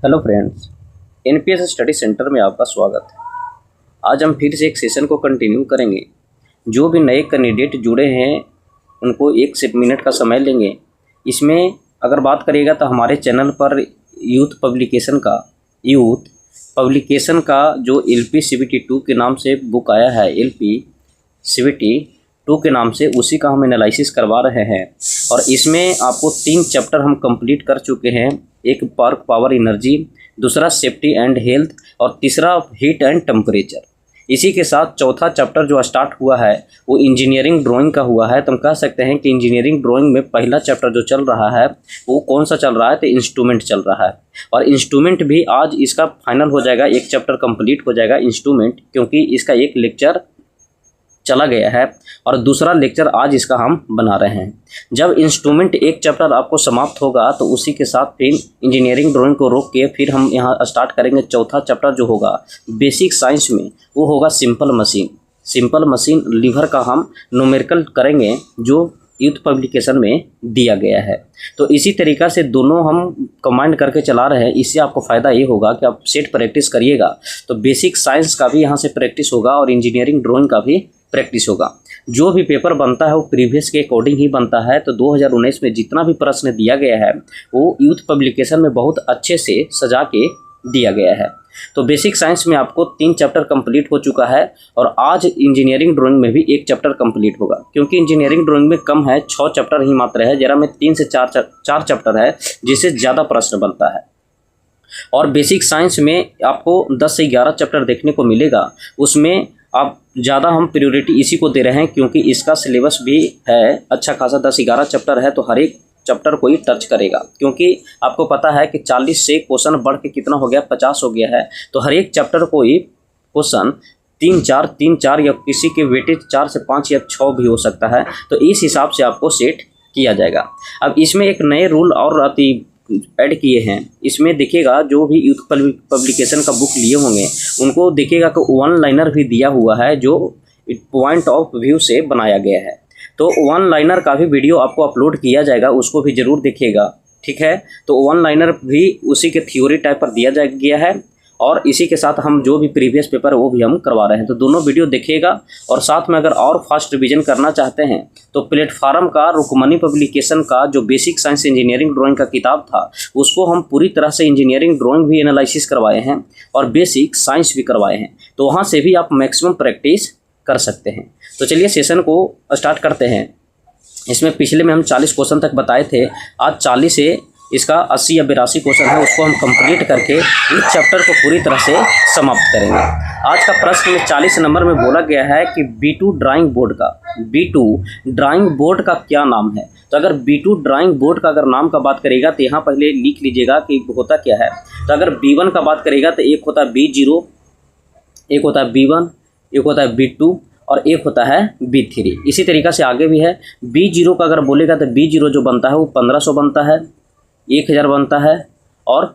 Hello friends, NPS study centre में आपका स्वागत है। आज हम फिर से एक सेशन को कंटिन्यू करेंगे। जो भी नए कैंडिडेट जुड़े हैं उनको 1 मिनट का समय लेंगे। इसमें अगर बात करिएगा तो हमारे चैनल पर यूथ पब्लिकेशन का जो एलपी सीबीटी 2 के नाम से बुक आया है, एलपी सीबीटी 2 के नाम से, उसी का हम एनालिसिस करवा रहे हैं। और इसमें आपको 3 चैप्टर हम कंप्लीट कर चुके हैं। एक वर्क पावर एनर्जी, दूसरा सेफ्टी एंड हेल्थ और तीसरा हीट एंड टेम्परेचर। इसी के साथ चौथा चैप्टर जो स्टार्ट हुआ है वो इंजीनियरिंग ड्राइंग का हुआ है। तो हम कह सकते हैं कि इंजीनियरिंग ड्राइंग में पहला चैप्टर जो चल रहा है वो कौन सा चल रहा है, तो इंस्ट्रूमेंट चल रहा है। और इंस्ट्रूमेंट भी आज इसका फाइनल हो जाएगा, एक चैप्टर कंप्लीट हो जाएगा इंस्ट्रूमेंट, क्योंकि इसका एक लेक्चर चला गया है और दूसरा लेक्चर आज इसका हम बना रहे हैं। जब इंस्ट्रूमेंट एक चैप्टर आपको समाप्त होगा तो उसी के साथ फिर इंजीनियरिंग ड्राइंग को रोक के फिर हम यहाँ स्टार्ट करेंगे चौथा चैप्टर जो होगा बेसिक साइंस में, वो होगा सिंपल मशीन लीवर का हम न्यूमेरिकल करेंगे जो यूथ पब्लिकेशन में दिया गया है। तो इसी तरीक़ा से दोनों हम कमांड करके चला रहे हैं। इससे आपको फ़ायदा ये होगा कि आप सेट प्रैक्टिस करिएगा तो बेसिक साइंस का भी यहाँ से प्रैक्टिस होगा और इंजीनियरिंग ड्राइंग का भी प्रैक्टिस होगा। जो भी पेपर बनता है वो प्रीवियस के अकॉर्डिंग ही बनता है। तो 2019 में जितना भी प्रश्न दिया गया है वो यूथ पब्लिकेशन में बहुत अच्छे से सजा के दिया गया है। तो बेसिक साइंस में आपको 3 चैप्टर कंप्लीट हो चुका है और आज इंजीनियरिंग ड्राइंग में भी 1 चैप्टर कंप्लीट होगा, क्योंकि इंजीनियरिंग ड्राइंग में कम है, 6 चैप्टर ही मात्र है। जरा में 3 से 4 चैप्टर है जिससे ज़्यादा प्रश्न बनता है। और बेसिक साइंस में आपको 10 से 11 चैप्टर देखने को मिलेगा। उसमें आप ज़्यादा हम प्रायोरिटी इसी को दे रहे हैं क्योंकि इसका सिलेबस भी है अच्छा खासा, 10-11 चैप्टर है। तो हर एक चैप्टर को ही टच करेगा, क्योंकि आपको पता है कि 40 से क्वेश्चन बढ़ के कितना हो गया, 50 हो गया है। तो हर एक चैप्टर को ही क्वेश्चन 3-4 या किसी के वेटेज 4 से 5 या 6 भी हो सकता है। तो इस हिसाब से आपको सेट किया जाएगा। अब इसमें एक नए रूल और अति ऐड किए हैं। इसमें देखिएगा जो भी यूथ पब्लिकेशन का बुक लिए होंगे उनको देखिएगा कि 1 लाइनर भी दिया हुआ है जो पॉइंट ऑफ व्यू से बनाया गया है। तो 1 लाइनर का भी वीडियो आपको अपलोड किया जाएगा, उसको भी ज़रूर देखिएगा, ठीक है। तो 1 लाइनर भी उसी के थ्योरी टाइप पर दिया गया है और इसी के साथ हम जो भी प्रीवियस पेपर है वो भी हम करवा रहे हैं। तो दोनों वीडियो देखिएगा। और साथ में अगर और फास्ट रिवीजन करना चाहते हैं तो प्लेटफार्म का रुकमनी पब्लिकेशन का जो बेसिक साइंस इंजीनियरिंग ड्राइंग का किताब था उसको हम पूरी तरह से इंजीनियरिंग ड्राइंग भी एनालिसिस करवाए हैं और बेसिक साइंस भी करवाए हैं। तो वहाँ से भी आप मैक्सिमम प्रैक्टिस कर सकते हैं। तो चलिए सेशन को स्टार्ट करते हैं। इसमें पिछले में हम 40 क्वेश्चन तक बताए थे। आज 40 से इसका 80 या 82 क्वेश्चन है, उसको हम कंप्लीट करके इस चैप्टर को पूरी तरह से समाप्त करेंगे। आज का प्रश्न में 40 नंबर में बोला गया है कि B2 ड्राइंग बोर्ड का क्या नाम है। तो अगर B2 ड्राइंग बोर्ड का अगर नाम का बात करेगा तो यहाँ पहले लिख लीजिएगा कि होता क्या है। तो अगर B1 का बात करेगा तो एक होता है B0, एक होता है B1, एक होता है B2 और एक होता है B3। इसी तरीक़ा से आगे भी है। B0 का अगर बोलेगा तो B0 जो बनता है वो 1500 बनता है, 1000 बनता है और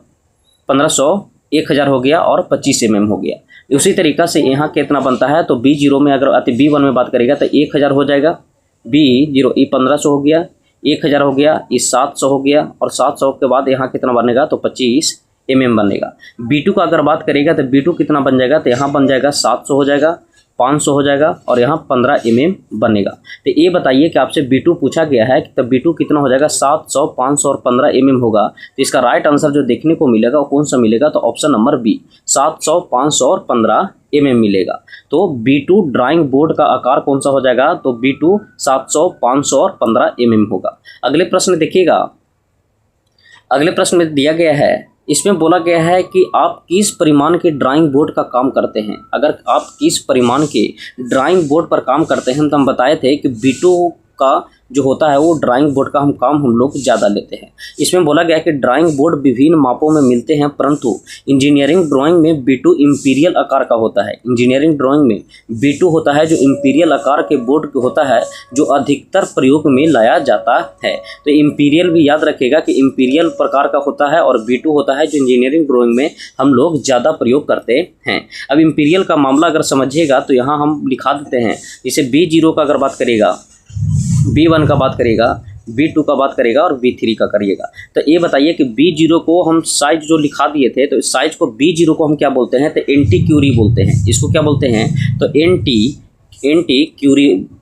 1500 1000 हो गया और 25 mm हो गया। उसी तरीक़ा से यहाँ कितना बनता है तो B0 में अगर B1 में बात करेगा तो 1000 हो जाएगा, B0 ये 1500 हो गया, 1000 हो गया, ये 700 हो गया और 700 के बाद यहाँ कितना बनेगा तो 25 mm बनेगा। B2 का अगर बात करेगा तो B2 कितना बन जाएगा तो यहाँ बन जाएगा 700 हो जाएगा, 500 हो जाएगा और यहाँ 15 mm बनेगा। तो ये बताइए कि आपसे B2 पूछा गया है कि तब B2 कितना हो जाएगा, 700, 500 और 15 mm होगा। तो इसका राइट आंसर जो देखने को मिलेगा वो कौन सा मिलेगा तो ऑप्शन नंबर बी, 700, 500 और 15 mm मिलेगा। तो B2 ड्राइंग बोर्ड का आकार कौन सा हो जाएगा तो B2 700, 500 और 15 mm होगा। अगले प्रश्न देखिएगा। अगले प्रश्न में दिया गया है, इसमें बोला गया है कि आप किस परिमाण के ड्राइंग बोर्ड का काम करते हैं। अगर आप किस परिमाण के ड्राइंग बोर्ड पर काम करते हैं तो हम बताए थे कि B2 का जो होता है वो ड्राइंग बोर्ड का हम लोग ज़्यादा लेते हैं। इसमें बोला गया कि ड्राइंग बोर्ड विभिन्न मापों में मिलते हैं, परंतु इंजीनियरिंग ड्राइंग में B2 इम्पीरियल आकार का होता है। इंजीनियरिंग ड्राइंग में B2 होता है जो इम्पीरियल आकार के बोर्ड होता है जो अधिकतर प्रयोग में लाया जाता है। तो इम्पीरियल भी याद रखिएगा कि इम्पीरियल प्रकार का होता है और B2 होता है जो इंजीनियरिंग ड्राइंग में हम लोग ज़्यादा प्रयोग करते हैं। अब इम्पीरियल का मामला अगर समझिएगा तो यहाँ हम लिखा देते हैं। जैसे B0 का अगर बात करेगा, B1 का बात करेगा, B2 का बात करेगा और B3 का करिएगा। तो ये बताइए कि B0 को हम साइज जो लिखा दिए थे, तो साइज को B0 को हम क्या बोलते हैं, तो एंटी क्यूरी बोलते हैं। इसको क्या बोलते हैं, तो एंटी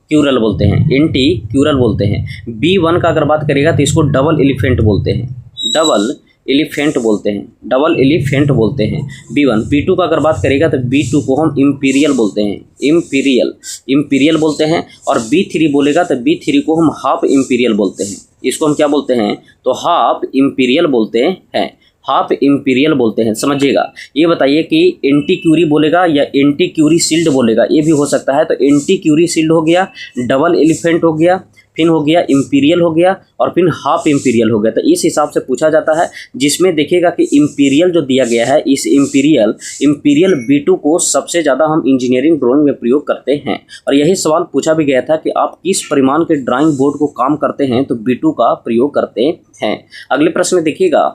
क्यूरल बोलते हैं, एंटी क्यूरल बोलते हैं। B1 का अगर बात करेगा तो इसको डबल एलिफेंट बोलते हैं, डबल एलिफेंट बोलते हैं, डबल एलिफेंट बोलते हैं B1। B2 का अगर बात करेगा तो B2 को हम इम्पीरियल बोलते हैं, इम्पीरियल बोलते हैं। और B3 बोलेगा तो B3 को हम हाफ इम्पीरियल बोलते हैं। इसको हम क्या बोलते हैं, तो हाफ इम्पीरियल बोलते हैं, हाफ इम्पीरियल बोलते हैं, समझिएगा। ये बताइए कि एंटी क्यूरी बोलेगा या एंटी क्यूरी सील्ड बोलेगा, ये भी हो सकता है। तो एंटी क्यूरी सील्ड हो गया, डबल एलिफेंट हो गया, फिर हो गया इम्पीरियल हो गया, और फिर हाफ इम्पीरियल हो गया। तो इस हिसाब से पूछा जाता है, जिसमें देखिएगा कि इम्पीरियल जो दिया गया है, इस इम्पीरियल B2 को सबसे ज़्यादा हम इंजीनियरिंग ड्राइंग में प्रयोग करते हैं। और यही सवाल पूछा भी गया था कि आप किस परिमाण के ड्राइंग बोर्ड को काम करते हैं, तो B2 का प्रयोग करते हैं। अगले प्रश्न में देखिएगा,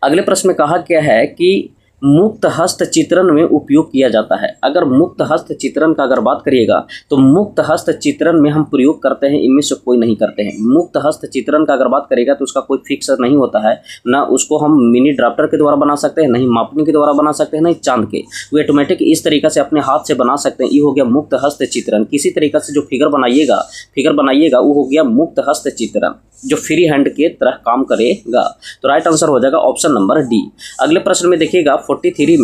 अगले प्रश्न में कहा गया है कि मुक्त हस्त चित्रण में उपयोग किया जाता है। अगर मुक्त हस्त चित्रण का अगर बात करिएगा तो मुक्त हस्त चित्रण में हम प्रयोग करते हैं, इनमें से कोई नहीं करते हैं। मुक्त हस्त चित्रण का अगर बात करेगा तो उसका कोई फिक्स नहीं होता है, ना उसको हम मिनी ड्राफ्टर के द्वारा बना सकते हैं, नहीं मापनी के द्वारा बना सकते हैं, नहीं चांद के, वो ऑटोमेटिक इस तरीके से अपने हाथ से बना सकते हैं। ये हो गया मुक्त हस्त चित्रण। किसी तरीके से जो फिगर बनाइएगा वो हो गया मुक्त हस्त चित्रण, जो फ्री हैंड के तरह काम करेगा। तो राइट आंसर हो जाएगा ऑप्शन नंबर डी। अगले प्रश्न में देखिएगा 43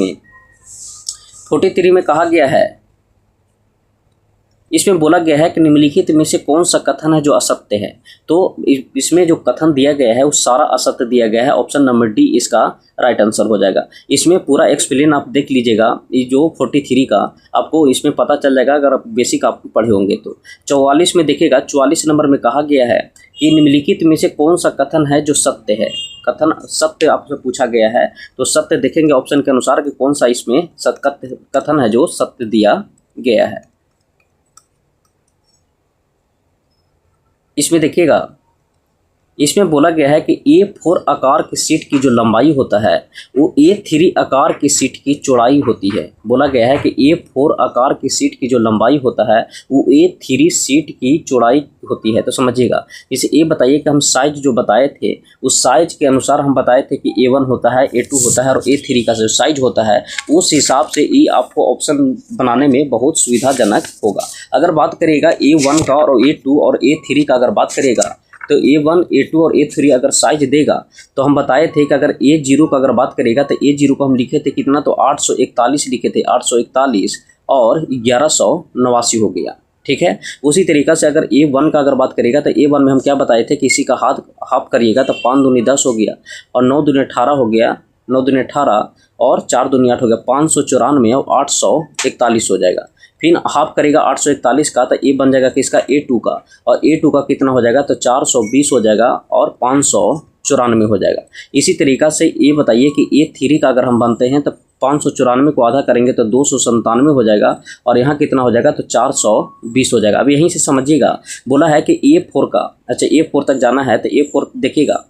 में कहा गया है, इसमें बोला गया है कि निम्नलिखित में से कौन सा कथन है जो असत्य है। तो इसमें जो कथन दिया गया है वो सारा असत्य दिया गया है। ऑप्शन नंबर डी इसका राइट आंसर हो जाएगा। इसमें पूरा एक्सप्लेन आप देख लीजिएगा, ये जो 43 का आपको इसमें पता चल जाएगा अगर आप बेसिक आप पढ़े होंगे तो। 44 में देखिएगा, 44 नंबर में कहा गया है कि निम्नलिखित में से कौन सा कथन है जो सत्य है। कथन सत्य आपसे पूछा गया है, तो सत्य देखेंगे ऑप्शन के अनुसार कि कौन सा इसमें कथन है जो सत्य दिया गया है। इसमें देखिएगा, इसमें बोला गया है कि A4 आकार की सीट की जो लंबाई होता है वो A3 आकार की सीट की चौड़ाई होती है। बोला गया है कि A4 आकार की सीट की जो लंबाई होता है वो A3 सीट की चौड़ाई होती है। तो समझिएगा, जैसे ये बताइए कि हम साइज जो बताए थे उस साइज के अनुसार हम बताए थे कि A1 होता है, A2 होता है और A3 का जो साइज होता है उस हिसाब से ये आपको ऑप्शन बनाने में बहुत सुविधाजनक होगा। अगर बात करिएगा A1 का और A2 और A3 का अगर बात करिएगा तो A1, A2 और A3 अगर साइज देगा तो हम बताए थे कि अगर A0 का अगर बात करेगा तो A0 को हम लिखे थे कितना, तो 841 लिखे थे, 841 और 1189 हो गया। ठीक है, उसी तरीक़ा से अगर A1 का अगर बात करेगा तो A1 में हम क्या बताए थे कि इसी का हाफ करिएगा तो 5 दूनी 10 हो गया और 9 दूनी 18 हो गया, 9 दूनी 18 और 4 दूनी 8 हो गया, 594 और 841 हो जाएगा। फिर हाफ करेगा 841 का तो ये बन जाएगा किसका, A2 का, और A2 का कितना हो जाएगा, तो 420 हो जाएगा और 594 हो जाएगा। इसी तरीक़ा से ये बताइए कि A3 का अगर हम बनते हैं तो 594 को आधा करेंगे तो 297 हो जाएगा और यहाँ कितना हो जाएगा, तो 420 हो जाएगा। अब यहीं से समझिएगा, बोला है कि A4 का, अच्छा A4 तक जाना है तो A4 देखिएगा,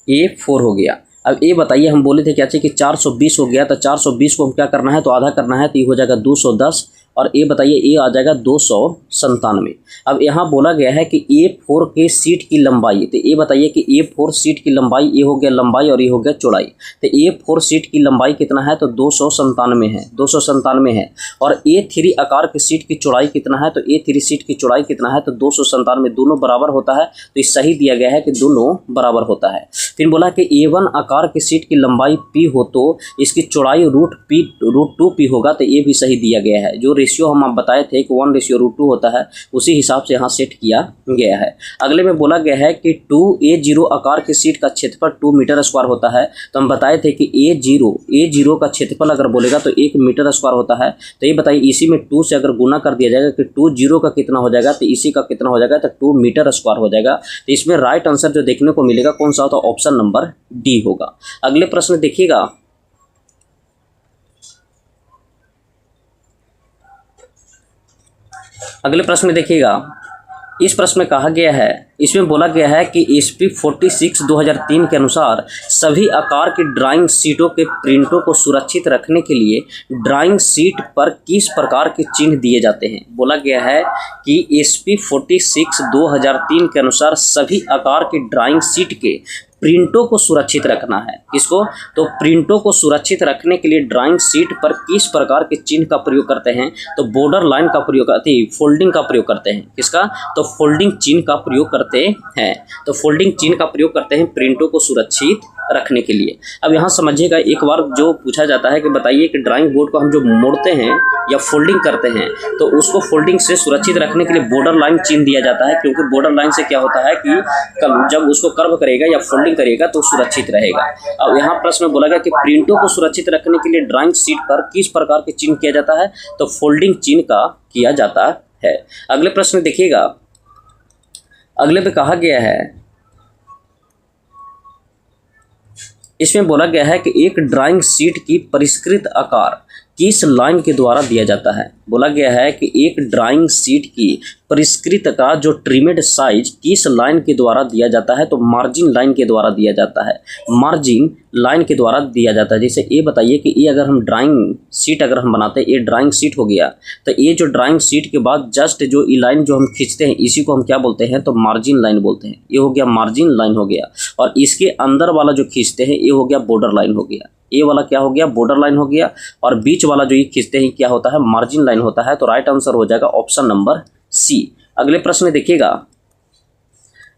A4 हो गया। अब ये बताइए, हम बोले थे क्या चाहिए कि 420 हो गया, तो 420 को हम क्या करना है, तो आधा करना है, तो ये हो जाएगा 210 और ये बताइए ये आ जाएगा 297। अब यहाँ बोला गया है कि A4 के सीट की लंबाई, तो ये बताइए कि A4 सीट की लंबाई, ये हो गया लंबाई और ये हो गया चौड़ाई। तो A4 सीट की लंबाई कितना है, तो 297 है, 297 है। और A3 आकार की सीट की चौड़ाई कितना है, तो A3 सीट की चौड़ाई कितना है, तो 297, दोनों बराबर होता है। तो ये सही दिया गया है कि दोनों बराबर होता है। फिर बोला कि A1 आकार की सीट की लंबाई P हो तो इसकी चौड़ाई √2P होगा, तो ये भी सही दिया गया है। जो रेशियो हम आप बताए थे कि 1:√2 होता है, उसी हिसाब से यहाँ सेट किया गया है। अगले में बोला गया है कि 2A0 आकार की सीट का क्षेत्रफल 2 मीटर स्क्वायर होता है। तो हम बताए थे कि A0 का क्षेत्रफल अगर बोलेगा तो 1 मीटर स्क्वायर होता है। तो ये बताइए, इसी में 2 से अगर गुना कर दिया जाएगा कि 2 का कितना हो जाएगा, तो इसी का कितना हो जाएगा, तो 2 मीटर स्क्वायर हो जाएगा। तो इसमें राइट आंसर जो देखने को मिलेगा कौन सा होता है, ऑप्शन नंबर डी होगा। अगले प्रश्न देखिएगा, अगले प्रश्न में देखिएगा इस प्रश्न में कहा गया है, इसमें बोला गया है कि SP 46 2003 के अनुसार सभी आकार की ड्राइंग शीटों के प्रिंटों को सुरक्षित रखने के लिए ड्राइंग शीट पर किस प्रकार के चिन्ह दिए जाते हैं। बोला गया है कि SP 46 2003 के अनुसार सभी आकार की ड्राइंग शीट के प्रिंटों को सुरक्षित रखना है। किसको? तो प्रिंटों को सुरक्षित रखने के लिए ड्राइंग शीट पर किस प्रकार के चिन्ह का प्रयोग करते हैं। तो बॉर्डर लाइन का प्रयोग करते हैं, फोल्डिंग का प्रयोग करते हैं। किसका? तो फोल्डिंग चिन्ह का प्रयोग करते हैं। तो फोल्डिंग चिन्ह का प्रयोग करते हैं प्रिंटों को सुरक्षित रखने के लिए। अब यहाँ समझिएगा, एक बार जो पूछा जाता है कि बताइए कि ड्राइंग बोर्ड को हम जो मोड़ते हैं या फोल्डिंग करते हैं तो उसको फोल्डिंग से सुरक्षित रखने के लिए बॉर्डर लाइन चिन्ह दिया जाता है, क्योंकि बॉर्डर लाइन से क्या होता है कि जब उसको कर्व करेगा या फोल्डिंग करेगा तो सुरक्षित रहेगा। अब यहाँ प्रश्न में बोला गया कि प्रिंटों को सुरक्षित रखने के लिए ड्राइंग शीट पर किस प्रकार के चिन्ह किया जाता है। तो फोल्डिंग चिन्ह का किया जाता है। अगले प्रश्न देखिएगा, अगले पे कहा गया है, इसमें बोला गया है कि एक ड्राइंग शीट की परिष्कृत आकार किस लाइन के द्वारा दिया जाता है। बोला गया है कि एक ड्राइंग शीट की परिष्कृत का जो ट्रिमेड साइज किस लाइन के द्वारा दिया जाता है। तो मार्जिन लाइन के द्वारा दिया जाता है। मार्जिन लाइन के द्वारा दिया जाता है। जैसे ये बताइए कि ये अगर हम ड्राइंग शीट अगर हम बनाते हैं, ये ड्राइंग शीट हो गया, तो ये जो ड्राइंग शीट के बाद जस्ट जो ये लाइन जो हम खींचते हैं इसी को हम क्या बोलते हैं। तो मार्जिन लाइन बोलते हैं। ये हो गया मार्जिन लाइन हो गया। और इसके अंदर वाला जो खींचते हैं ये हो गया बॉर्डर लाइन हो गया। ये वाला क्या हो गया? बॉर्डर लाइन हो गया। और बीच वाला जो ये खींचते हैं क्या होता है? मार्जिन लाइन होता है। तो राइट आंसर हो जाएगा ऑप्शन नंबर सी। अगले प्रश्न देखिएगा,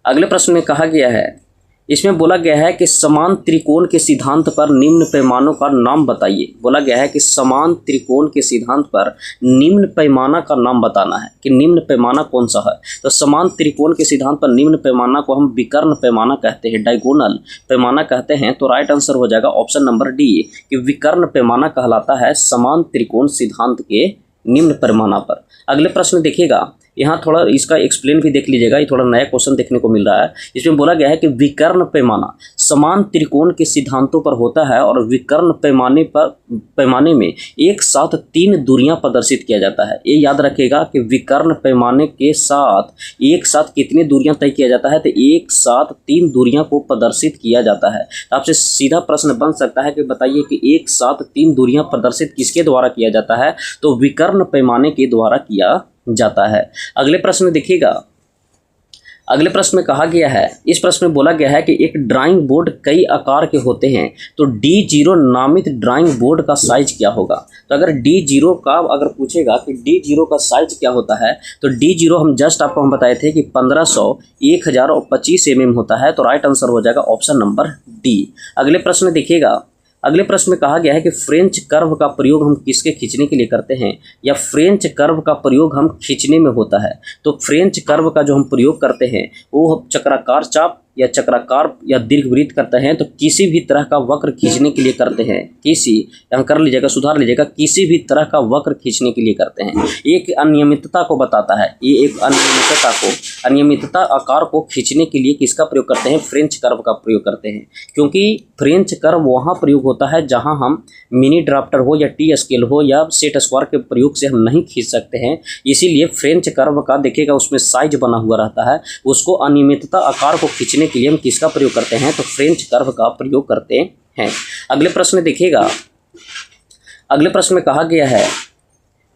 अगले प्रश्न में कहा गया है, इसमें बोला गया है कि समान त्रिकोण के सिद्धांत पर निम्न पैमानों का नाम बताइए। बोला गया है कि समान त्रिकोण के सिद्धांत पर निम्न पैमाना का नाम बताना है कि निम्न पैमाना कौन सा है। तो समान त्रिकोण के सिद्धांत पर निम्न पैमाना को हम विकर्ण पैमाना कहते हैं, डायगोनल पैमाना कहते हैं। तो राइट आंसर हो जाएगा ऑप्शन नंबर डी कि विकर्ण पैमाना कहलाता है समान त्रिकोण सिद्धांत के निम्न पैमाना पर। अगले प्रश्न देखिएगा, यहाँ थोड़ा इसका एक्सप्लेन भी देख लीजिएगा, ये थोड़ा नया क्वेश्चन देखने को मिल रहा है। इसमें बोला गया है कि विकर्ण पैमाना समान त्रिकोण के सिद्धांतों पर होता है और विकर्ण पैमाने में एक साथ 3 दूरियां प्रदर्शित किया जाता है। ये याद रखिएगा कि विकर्ण पैमाने के साथ एक साथ कितनी दूरियां तय किया जाता है। तो एक साथ 3 दूरियां को प्रदर्शित किया जाता है। आपसे सीधा प्रश्न बन सकता है कि बताइए कि एक साथ 3 दूरियां प्रदर्शित किसके द्वारा किया जाता है। तो विकर्ण पैमाने के द्वारा किया जाता है। अगले प्रश्न देखिएगा, अगले प्रश्न में कहा गया है, इस प्रश्न में बोला गया है कि एक ड्राइंग बोर्ड कई आकार के होते हैं तो D0 नामित ड्राइंग बोर्ड का साइज क्या होगा। तो अगर D0 का अगर पूछेगा कि D0 का साइज क्या होता है तो D0 हम जस्ट आपको हम बताए थे कि 1500, 1000 और 25 mm होता है। तो राइट आंसर हो जाएगा ऑप्शन नंबर डी। अगले प्रश्न देखिएगा, अगले प्रश्न में कहा गया है कि फ्रेंच कर्व का प्रयोग हम किसके खींचने के लिए करते हैं या फ्रेंच कर्व का प्रयोग हम खींचने में होता है। तो फ्रेंच कर्व का जो हम प्रयोग करते हैं वो चक्राकार चाप या चक्राकार या दीर्घवृत्त करते हैं। तो किसी भी तरह का वक्र खींचने के लिए करते हैं। किसी यहाँ कर लीजिएगा, सुधार लीजिएगा, किसी भी तरह का वक्र खींचने के लिए करते हैं। एक अनियमितता को बताता है, ये एक अनियमितता आकार को खींचने के लिए किसका प्रयोग करते हैं? फ्रेंच कर्व का प्रयोग करते हैं। क्योंकि फ्रेंच कर्व वहाँ प्रयोग होता है जहाँ हम मिनी ड्राफ्टर हो या टी स्केल हो या सेट स्क्वायर के प्रयोग से हम नहीं खींच सकते हैं। इसीलिए फ्रेंच कर्व का देखिएगा उसमें साइज बना हुआ रहता है, उसको अनियमितता आकार को खींचने के लिए हम किसका प्रयोग करते हैं? तो फ्रेंच कर्व का प्रयोग करते हैं। अगले प्रश्न देखिएगा, अगले प्रश्न में कहा गया है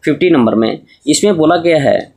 50 नंबर में, इसमें बोला गया है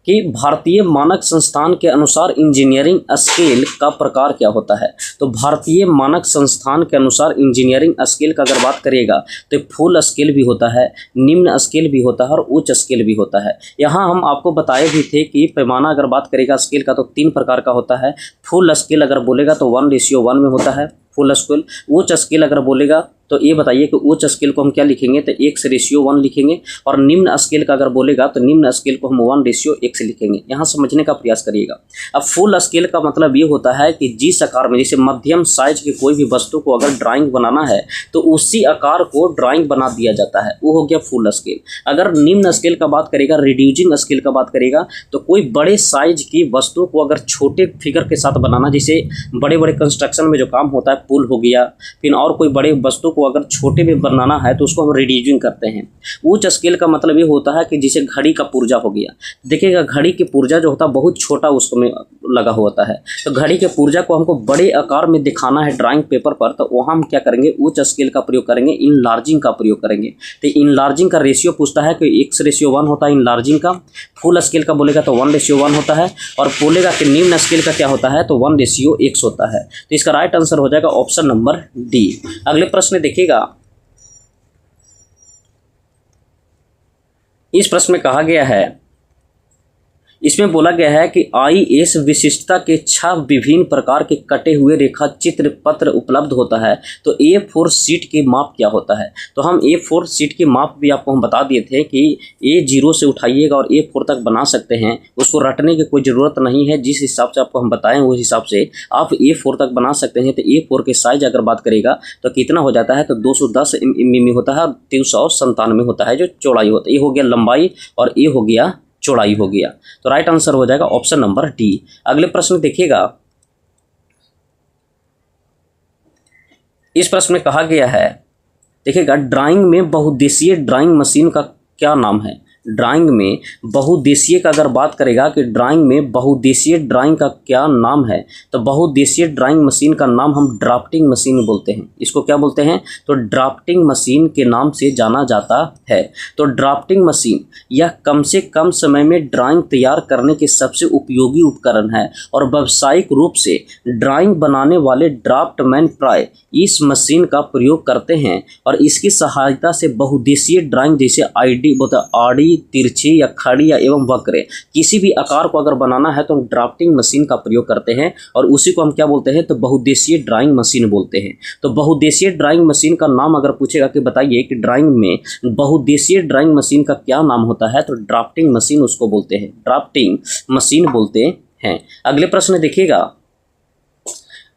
कि भारतीय मानक संस्थान के अनुसार इंजीनियरिंग स्केल का प्रकार क्या होता है। तो भारतीय मानक संस्थान के अनुसार इंजीनियरिंग स्केल का अगर बात करिएगा तो फुल स्केल भी होता है, निम्न स्केल भी होता है और उच्च स्केल भी होता है। यहाँ हम आपको बताए भी थे कि पैमाना अगर बात करेगा स्केल का तो 3 प्रकार का होता है। फुल स्केल अगर बोलेगा तो 1:1 में होता है फुल स्केल। उच्च स्केल अगर बोलेगा तो ये बताइए कि उच्च स्केल को हम क्या लिखेंगे? तो 1:1 लिखेंगे। और निम्न स्केल का अगर बोलेगा तो निम्न स्केल को हम 1:1 लिखेंगे। यहाँ समझने का प्रयास करिएगा। अब फुल स्केल का मतलब ये होता है कि जिस आकार में, जैसे मध्यम साइज की कोई भी वस्तु को अगर ड्राइंग बनाना है तो उसी आकार को ड्राइंग बना दिया जाता है, वो हो गया फुल स्केल। अगर निम्न स्केल का बात करेगा, रिड्यूसिंग स्केल का बात करेगा, तो कोई बड़े साइज की वस्तु को अगर छोटे फिगर के साथ बनाना, जैसे बड़े बड़े कंस्ट्रक्शन में जो काम होता है, पुल हो गया, फिर और कोई बड़े वस्तु को को अगर छोटे में बनाना है तो उसको हम रिड्यूसिंग करते हैं। उच्च स्केल का मतलब ये होता है कि जैसे घड़ी का पुर्जा हो गया, देखिएगा घड़ी के पुर्जा जो होता है बहुत छोटा उसमें लगा होता है, तो घड़ी के पुर्जा को हमको बड़े आकार में दिखाना है ड्राइंग पेपर पर, तो वहाँ हम क्या करेंगे, उच्च स्केल का प्रयोग करेंगे, इनलार्जिंग का प्रयोग करेंगे। तो इनलार्जिंग का रेशियो पूछता है कि 1:1 होता है इनलार्जिंग का, फुल स्केल का बोलेगा तो 1:1 होता है, और बोलेगा कि निम्न स्केल का क्या होता है तो 1:X होता है। तो इसका राइट आंसर हो जाएगा ऑप्शन नंबर डी। अगले प्रश्न देखिएगा, इस प्रश्न में कहा गया है, इसमें बोला गया है कि IS विशिष्टता के 6 विभिन्न प्रकार के कटे हुए रेखा चित्र पत्र उपलब्ध होता है, तो A4 शीट की माप क्या होता है। तो हम A4 शीट की माप भी आपको हम बता दिए थे कि A0 से उठाइएगा और A4 तक बना सकते हैं, उसको रटने की कोई ज़रूरत नहीं है, जिस हिसाब से आपको हम बताएं उस हिसाब से आप A4 तक बना सकते हैं। तो A4 के साइज अगर बात करेगा तो कितना हो जाता है, तो 210 मिमी होता है, 397 होता है जो चौड़ाई होता है। ये हो गया लंबाई और ये हो गया चौड़ाई हो गया, तो राइट आंसर हो जाएगा ऑप्शन नंबर डी। अगले प्रश्न देखिएगा, इस प्रश्न में कहा गया है, देखिएगा ड्राइंग में बहुउद्देशीय ड्राइंग मशीन का क्या नाम है। ड्राइंग में बहुउद्देशीय का अगर बात करेगा कि ड्राइंग में बहुउद्देशीय ड्राइंग का क्या नाम है, तो बहुउद्देशीय ड्राइंग मशीन का नाम हम ड्राफ्टिंग मशीन बोलते हैं। इसको क्या बोलते हैं, तो ड्राफ्टिंग मशीन के नाम से जाना जाता है। तो ड्राफ्टिंग मशीन यह कम से कम समय में ड्राइंग तैयार करने के सबसे उपयोगी उपकरण है, और व्यावसायिक रूप से ड्राइंग बनाने वाले ड्राफ्टमैन प्राय इस मशीन का प्रयोग करते हैं, और इसकी सहायता से बहुउद्देशीय ड्राइंग जैसे आड़ी, तिरछी या खड़ी या एवं वक्र किसी भी आकार को अगर बनाना है तो हम ड्राफ्टिंग मशीन का प्रयोग करते हैं, और उसी को हम क्या बोलते हैं, तो बहुउद्देशीय ड्राइंग मशीन बोलते हैं। तो बहुउद्देशीय ड्राइंग मशीन का नाम अगर पूछेगा कि बताइए कि ड्राइंग में बहुउद्देशीय ड्राइंग मशीन का क्या नाम होता है, तो ड्राफ्टिंग मशीन उसको बोलते हैं, ड्राफ्टिंग मशीन बोलते हैं। अगले प्रश्न देखिएगा,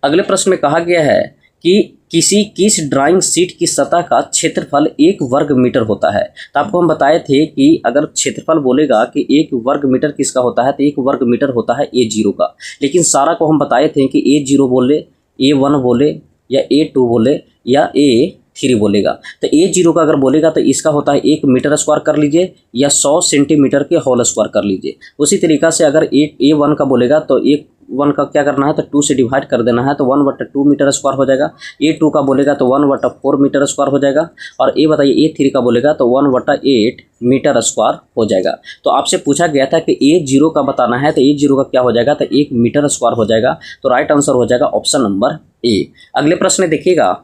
अगले प्रश्न में कहा गया है कि किस ड्राइंग शीट की सतह का क्षेत्रफल 1 वर्ग मीटर होता है। तो आपको हम बताए थे कि अगर क्षेत्रफल बोलेगा कि 1 वर्ग मीटर किसका होता है, तो 1 वर्ग मीटर होता है A0 का, लेकिन सारा को हम बताए थे कि A0 बोले, A1 बोले या A2 बोले या A3 बोलेगा। तो A0 का अगर बोलेगा तो इसका होता है 1 मीटर स्क्वायर कर लीजिए, या 100 सेंटीमीटर के होल स्क्वायर कर लीजिए। उसी तरीक़ा से अगर A1 का बोलेगा तो A1 का क्या करना है, तो 2 से डिवाइड कर देना है, तो 1/2 मीटर स्क्वायर हो जाएगा। A2 का बोलेगा तो 1/4 मीटर स्क्वायर हो जाएगा, और बताइए A3 का बोलेगा तो 1/8 मीटर स्क्वायर हो जाएगा। तो आपसे पूछा गया था कि A0 का बताना है, तो A0 का क्या हो जाएगा, तो 1 मीटर स्क्वायर हो जाएगा। तो राइट आंसर हो जाएगा ऑप्शन नंबर ए। अगले प्रश्न देखिएगा,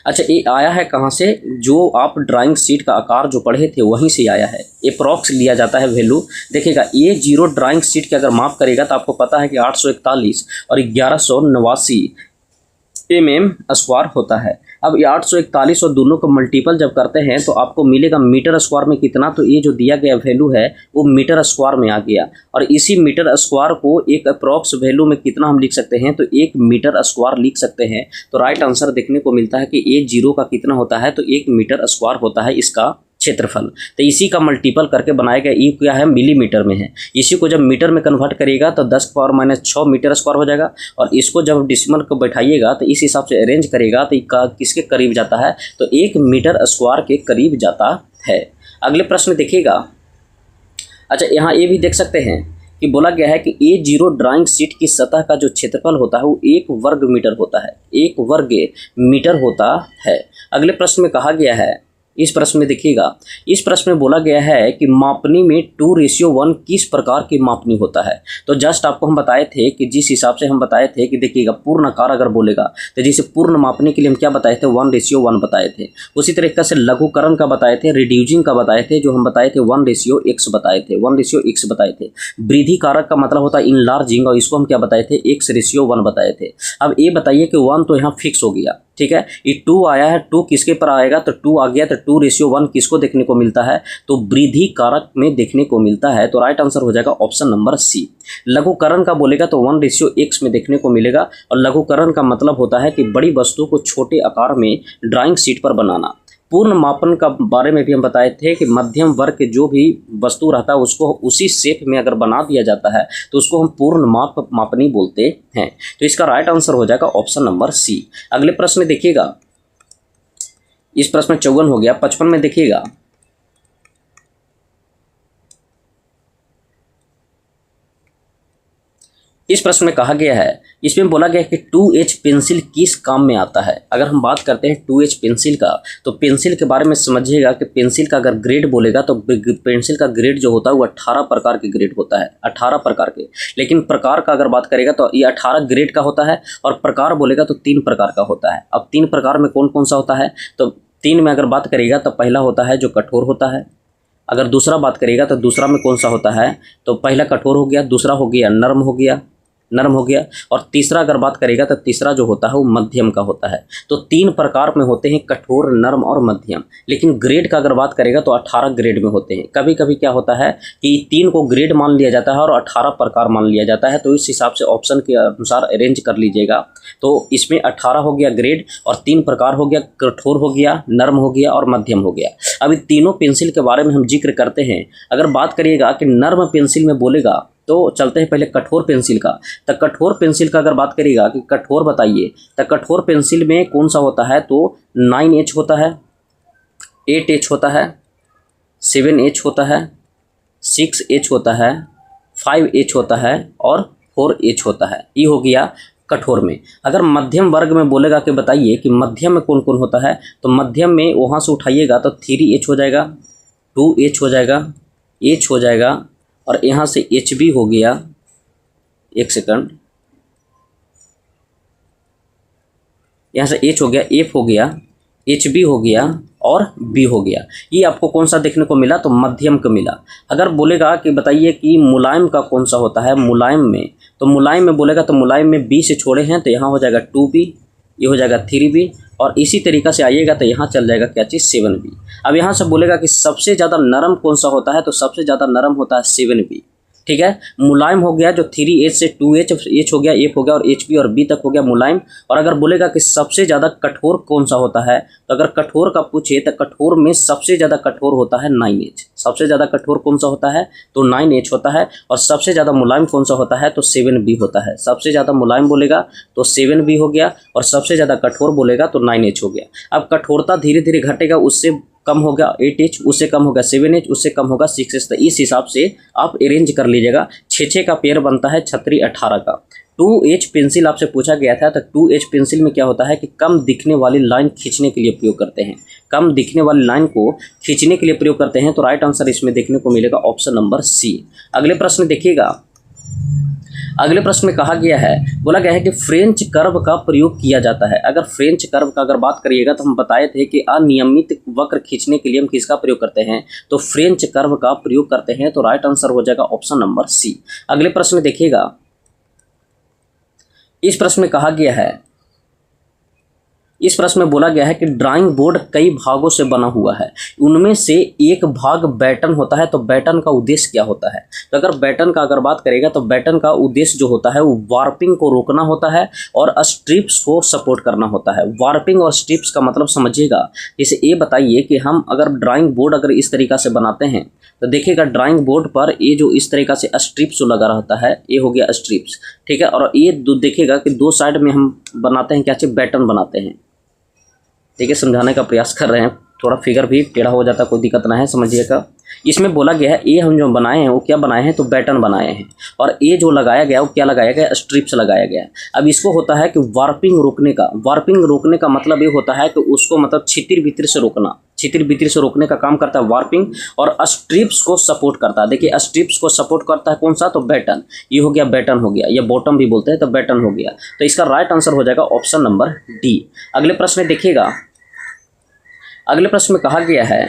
अच्छा ये आया है कहाँ से, जो आप ड्राइंग शीट का आकार जो पढ़े थे वहीं से आया है, अप्रॉक्स लिया जाता है वैल्यू। देखिएगा A0 ड्राइंग शीट की अगर माप करेगा तो आपको पता है कि 841 और 1189 mm स्क्वायर होता है। अब ये 841 और दोनों को मल्टीपल जब करते हैं तो आपको मिलेगा मीटर स्क्वायर में कितना, तो ये जो दिया गया वैल्यू है वो मीटर स्क्वायर में आ गया, और इसी मीटर स्क्वायर को एक अप्रॉक्स वैल्यू में कितना हम लिख सकते हैं, तो 1 मीटर स्क्वायर लिख सकते हैं। तो राइट आंसर देखने को मिलता है कि A0 का कितना होता है, तो 1 मीटर स्क्वायर होता है इसका क्षेत्रफल। तो इसी का मल्टीपल करके बनाया गया, ई क्या है, मिलीमीटर में है। इसी को जब मीटर में कन्वर्ट करिएगा तो 10⁻⁻6 मीटर स्क्वायर हो जाएगा, और इसको जब डिसिमल को बैठाइएगा तो इस हिसाब से अरेंज करेगा तो किसके करीब जाता है, तो 1 मीटर स्क्वायर के करीब जाता है। अगले प्रश्न देखिएगा, अच्छा यहाँ ये भी देख सकते हैं कि बोला गया है कि A0 ड्राइंग शीट की सतह का जो क्षेत्रफल होता है वो 1 वर्ग मीटर होता है, 1 वर्ग मीटर होता है। अगले प्रश्न में कहा गया है, इस प्रश्न में देखिएगा, इस प्रश्न में बोला गया है कि मापनी में 2:1 किस प्रकार की मापनी होता है। तो जस्ट आपको हम बताए थे कि जिस हिसाब से हम बताए थे कि देखिएगा पूर्ण आकार अगर बोलेगा तो जैसे पूर्ण मापनी के लिए हम क्या बताए थे, 1:1 बताए थे। उसी तरीके से लघुकरण का बताए थे, रिड्यूसिंग का बताए थे, जो हम बताए थे 1:x बताए थे, 1:x बताए थे। वृद्धि कारक का मतलब होता है इनलार्जिंग, और इसको हम क्या बताए थे, x:1 बताए थे। अब ये बताइए कि 1 तो यहाँ फिक्स हो गया, ठीक है, ये 2 आया है, 2 किसके पर आएगा, तो 2 आ गया, तो 2:1 किसको देखने को मिलता है, तो वृद्धि कारक में देखने को मिलता है। तो राइट आंसर हो जाएगा ऑप्शन नंबर सी। लघुकरण का बोलेगा तो 1:x में देखने को मिलेगा, और लघुकरण का मतलब होता है कि बड़ी वस्तु को छोटे आकार में ड्राइंग शीट पर बनाना। पूर्ण मापन का बारे में भी हम बताए थे कि मध्यम वर्ग के जो भी वस्तु रहता है उसको उसी शेप में अगर बना दिया जाता है तो उसको हम पूर्ण मापनी बोलते हैं। तो इसका राइट आंसर हो जाएगा ऑप्शन नंबर सी। अगले प्रश्न देखिएगा, इस प्रश्न में 54 हो गया। 55 में देखिएगा, इस प्रश्न में कहा गया है, इसमें बोला गया है कि 2H पेंसिल किस काम में आता है। अगर हम बात करते हैं 2H पेंसिल का, तो पेंसिल के बारे में समझिएगा कि पेंसिल का अगर ग्रेड बोलेगा तो पेंसिल का ग्रेड जो होता है वो 18 प्रकार के ग्रेड होता है, 18 प्रकार के। लेकिन प्रकार का अगर बात करेगा तो ये 18 ग्रेड का होता है, और प्रकार बोलेगा तो 3 प्रकार का होता है। अब 3 प्रकार में कौन कौन सा होता है, तो 3 में अगर बात करेगा तो पहला होता है जो कठोर होता है। अगर दूसरा बात करेगा तो दूसरा में कौन सा होता है, तो पहला कठोर हो गया, दूसरा हो गया नरम हो गया, और तीसरा अगर बात करेगा तो तीसरा जो होता है वो मध्यम का होता है। तो 3 प्रकार में होते हैं, कठोर, नरम और मध्यम। लेकिन ग्रेड का अगर बात करेगा तो 18 ग्रेड में होते हैं। कभी कभी क्या होता है कि 3 को ग्रेड मान लिया जाता है और 18 प्रकार मान लिया जाता है, तो इस हिसाब से ऑप्शन के अनुसार अरेंज कर लीजिएगा। तो इसमें 18 हो गया ग्रेड, और 3 प्रकार हो गया, कठोर हो गया, नरम हो गया और मध्यम हो गया। अभी तीनों पेंसिल के बारे में हम जिक्र करते हैं। अगर बात करिएगा कि नर्म पेंसिल में बोलेगा तो चलते हैं पहले कठोर पेंसिल का। तो कठोर पेंसिल का अगर बात करिएगा कि कठोर बताइए, तो कठोर पेंसिल में कौन सा होता है, तो 9H होता है, 8H होता है, 7H होता है, 6H होता है, 5H होता है और 4H होता है। ये हो गया कठोर में। अगर मध्यम वर्ग में बोलेगा कि बताइए कि मध्यम में कौन कौन होता है, तो मध्यम में वहाँ से उठाइएगा तो 3H हो जाएगा, 2H हो जाएगा, H हो जाएगा, और यहाँ से HB हो गया, एक सेकंड, यहाँ से H हो गया, F हो गया, HB हो गया और B हो गया। ये आपको कौन सा देखने को मिला, तो मध्यम का मिला। अगर बोलेगा कि बताइए कि मुलायम का कौन सा होता है, मुलायम में, तो मुलायम में बोलेगा तो मुलायम में B से छोड़े हैं तो यहाँ हो जाएगा 2B, ये हो जाएगा 3B, और इसी तरीक़ा से आइएगा तो यहाँ चल जाएगा क्या चीज़, 7B। अब यहाँ से बोलेगा कि सबसे ज़्यादा नरम कौन सा होता है, तो सबसे ज़्यादा नरम होता है 7B। ठीक है, मुलायम हो गया जो 3H से 2H, H हो गया, F हो गया और HB और B तक हो गया मुलायम। और अगर बोलेगा कि सबसे ज़्यादा कठोर कौन सा होता है, तो अगर कठोर का पूछे तो कठोर में सबसे ज़्यादा कठोर होता है 9H। सबसे ज़्यादा कठोर कौन सा होता है, तो 9H होता है। और सबसे ज़्यादा मुलायम कौन सा होता है, तो 7B होता है। सबसे ज़्यादा मुलायम बोलेगा तो 7B हो गया, और सबसे ज़्यादा कठोर बोलेगा तो 9H हो गया। अब कठोरता धीरे धीरे घटेगा, उससे कम हो गया 8H, उससे कम होगा 7H, उससे कम होगा 6H। तो इस हिसाब से आप अरेंज कर लीजिएगा। 6 का पेयर बनता है 36 18 का। 2H पेंसिल आपसे पूछा गया था, तो 2H पेंसिल में क्या होता है कि कम दिखने वाली लाइन खींचने के लिए प्रयोग करते हैं। कम दिखने वाली लाइन को खींचने के लिए प्रयोग करते हैं। तो राइट आंसर इसमें देखने को मिलेगा ऑप्शन नंबर C। अगले प्रश्न देखिएगा। अगले प्रश्न में कहा गया है, बोला गया है कि फ्रेंच कर्व का प्रयोग किया जाता है। अगर फ्रेंच कर्व का अगर बात करिएगा तो हम बताए थे कि अनियमित वक्र खींचने के लिए हम किसका प्रयोग करते हैं, तो फ्रेंच कर्व का प्रयोग करते हैं। तो राइट आंसर हो जाएगा ऑप्शन नंबर C। अगले प्रश्न में देखिएगा। इस प्रश्न में कहा गया है, इस प्रश्न में बोला गया है कि ड्राइंग बोर्ड कई भागों से बना हुआ है, उनमें से एक भाग बैटन होता है। तो बैटन का उद्देश्य क्या होता है, तो अगर बैटन का अगर बात करेगा तो बैटन का उद्देश्य जो होता है वो वार्पिंग को रोकना होता है और स्ट्रिप्स को सपोर्ट करना होता है। वार्पिंग और स्ट्रिप्स का मतलब समझिएगा। जैसे ये बताइए कि हम अगर ड्राइंग बोर्ड अगर इस तरीक़ा से बनाते हैं, तो देखिएगा ड्राइंग बोर्ड पर ये जो इस तरीक़ा से स्ट्रिप्स जो लगा रहता है, ये हो गया स्ट्रिप्स। ठीक है, और ये देखिएगा कि दो साइड में हम बनाते हैं क्या चीज़, बैटन बनाते हैं। ठीक है, समझाने का प्रयास कर रहे हैं, थोड़ा फिगर भी टेढ़ा हो जाता, कोई दिक्कत ना है, समझिएगा। इसमें बोला गया है ये हम जो बनाए हैं वो क्या बनाए हैं, तो बैटन बनाए हैं, और ये जो लगाया गया वो क्या लगाया गया, स्ट्रिप्स लगाया गया है। अब इसको होता है कि वार्पिंग रोकने का। वार्पिंग रोकने का मतलब ये होता है कि उसको मतलब छितिर बितिर से रोकना, छितिर बितिर से रोकने का काम करता है वार्पिंग, और स्ट्रिप्स को सपोर्ट करता है। देखिए स्ट्रिप्स को सपोर्ट करता है कौन सा, तो बैटन। ये हो गया बैटन हो गया, या बॉटम भी बोलते हैं, तो बैटन हो गया। तो इसका राइट आंसर हो जाएगा ऑप्शन नंबर D। अगले प्रश्न में देखिएगा। अगले प्रश्न में कहा गया है,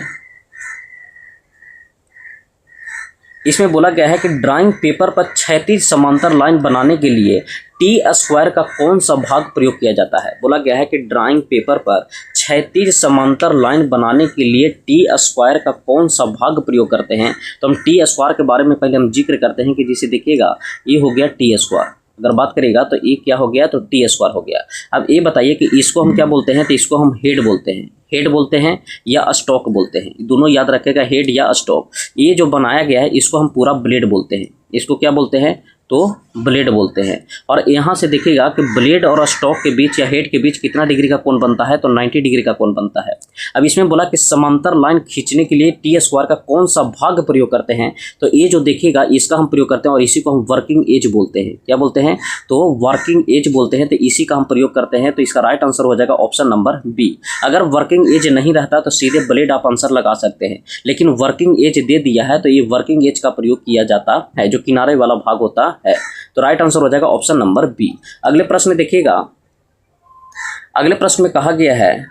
इसमें बोला गया है कि ड्राइंग पेपर पर क्षैतिज समांतर लाइन बनाने के लिए T² का कौन सा भाग प्रयोग किया जाता है। बोला गया है कि ड्राइंग पेपर पर क्षैतिज समांतर लाइन बनाने के लिए T² का कौन सा भाग प्रयोग करते हैं। तो हम T² के बारे में पहले हम जिक्र करते हैं कि जिसे देखिएगा ये हो गया T²। अगर बात करेगा तो ये क्या हो गया, तो T² हो गया। अब ये बताइए कि इसको हम क्या बोलते हैं, तो इसको हम हेड बोलते हैं, हेड बोलते हैं या स्टॉक बोलते हैं, दोनों याद रखेगा, हेड या स्टॉक। ये जो बनाया गया है इसको हम पूरा ब्लेड बोलते हैं। इसको क्या बोलते हैं, तो ब्लेड बोलते हैं। और यहाँ से देखिएगा कि ब्लेड और स्टॉक के बीच या हेड के बीच कितना डिग्री का कोण बनता है, तो 90 डिग्री का कोण बनता है। अब इसमें बोला कि समांतर लाइन खींचने के लिए टी स्क्वायर का कौन सा भाग प्रयोग करते हैं, तो ये जो देखिएगा इसका हम प्रयोग करते हैं और इसी को हम वर्किंग एज बोलते हैं। क्या बोलते हैं, तो वर्किंग एज बोलते हैं, तो इसी का हम प्रयोग करते हैं। तो इसका राइट आंसर हो जाएगा ऑप्शन नंबर बी। अगर वर्किंग एज नहीं रहता तो सीधे ब्लेड आप आंसर लगा सकते हैं, लेकिन वर्किंग एज दे दिया है तो ये वर्किंग एज का प्रयोग किया जाता है, जो किनारे वाला भाग होता है। तो राइट आंसर हो जाएगा ऑप्शन नंबर बी। अगले प्रश्न देखिएगा, अगले प्रश्न में कहा गया है,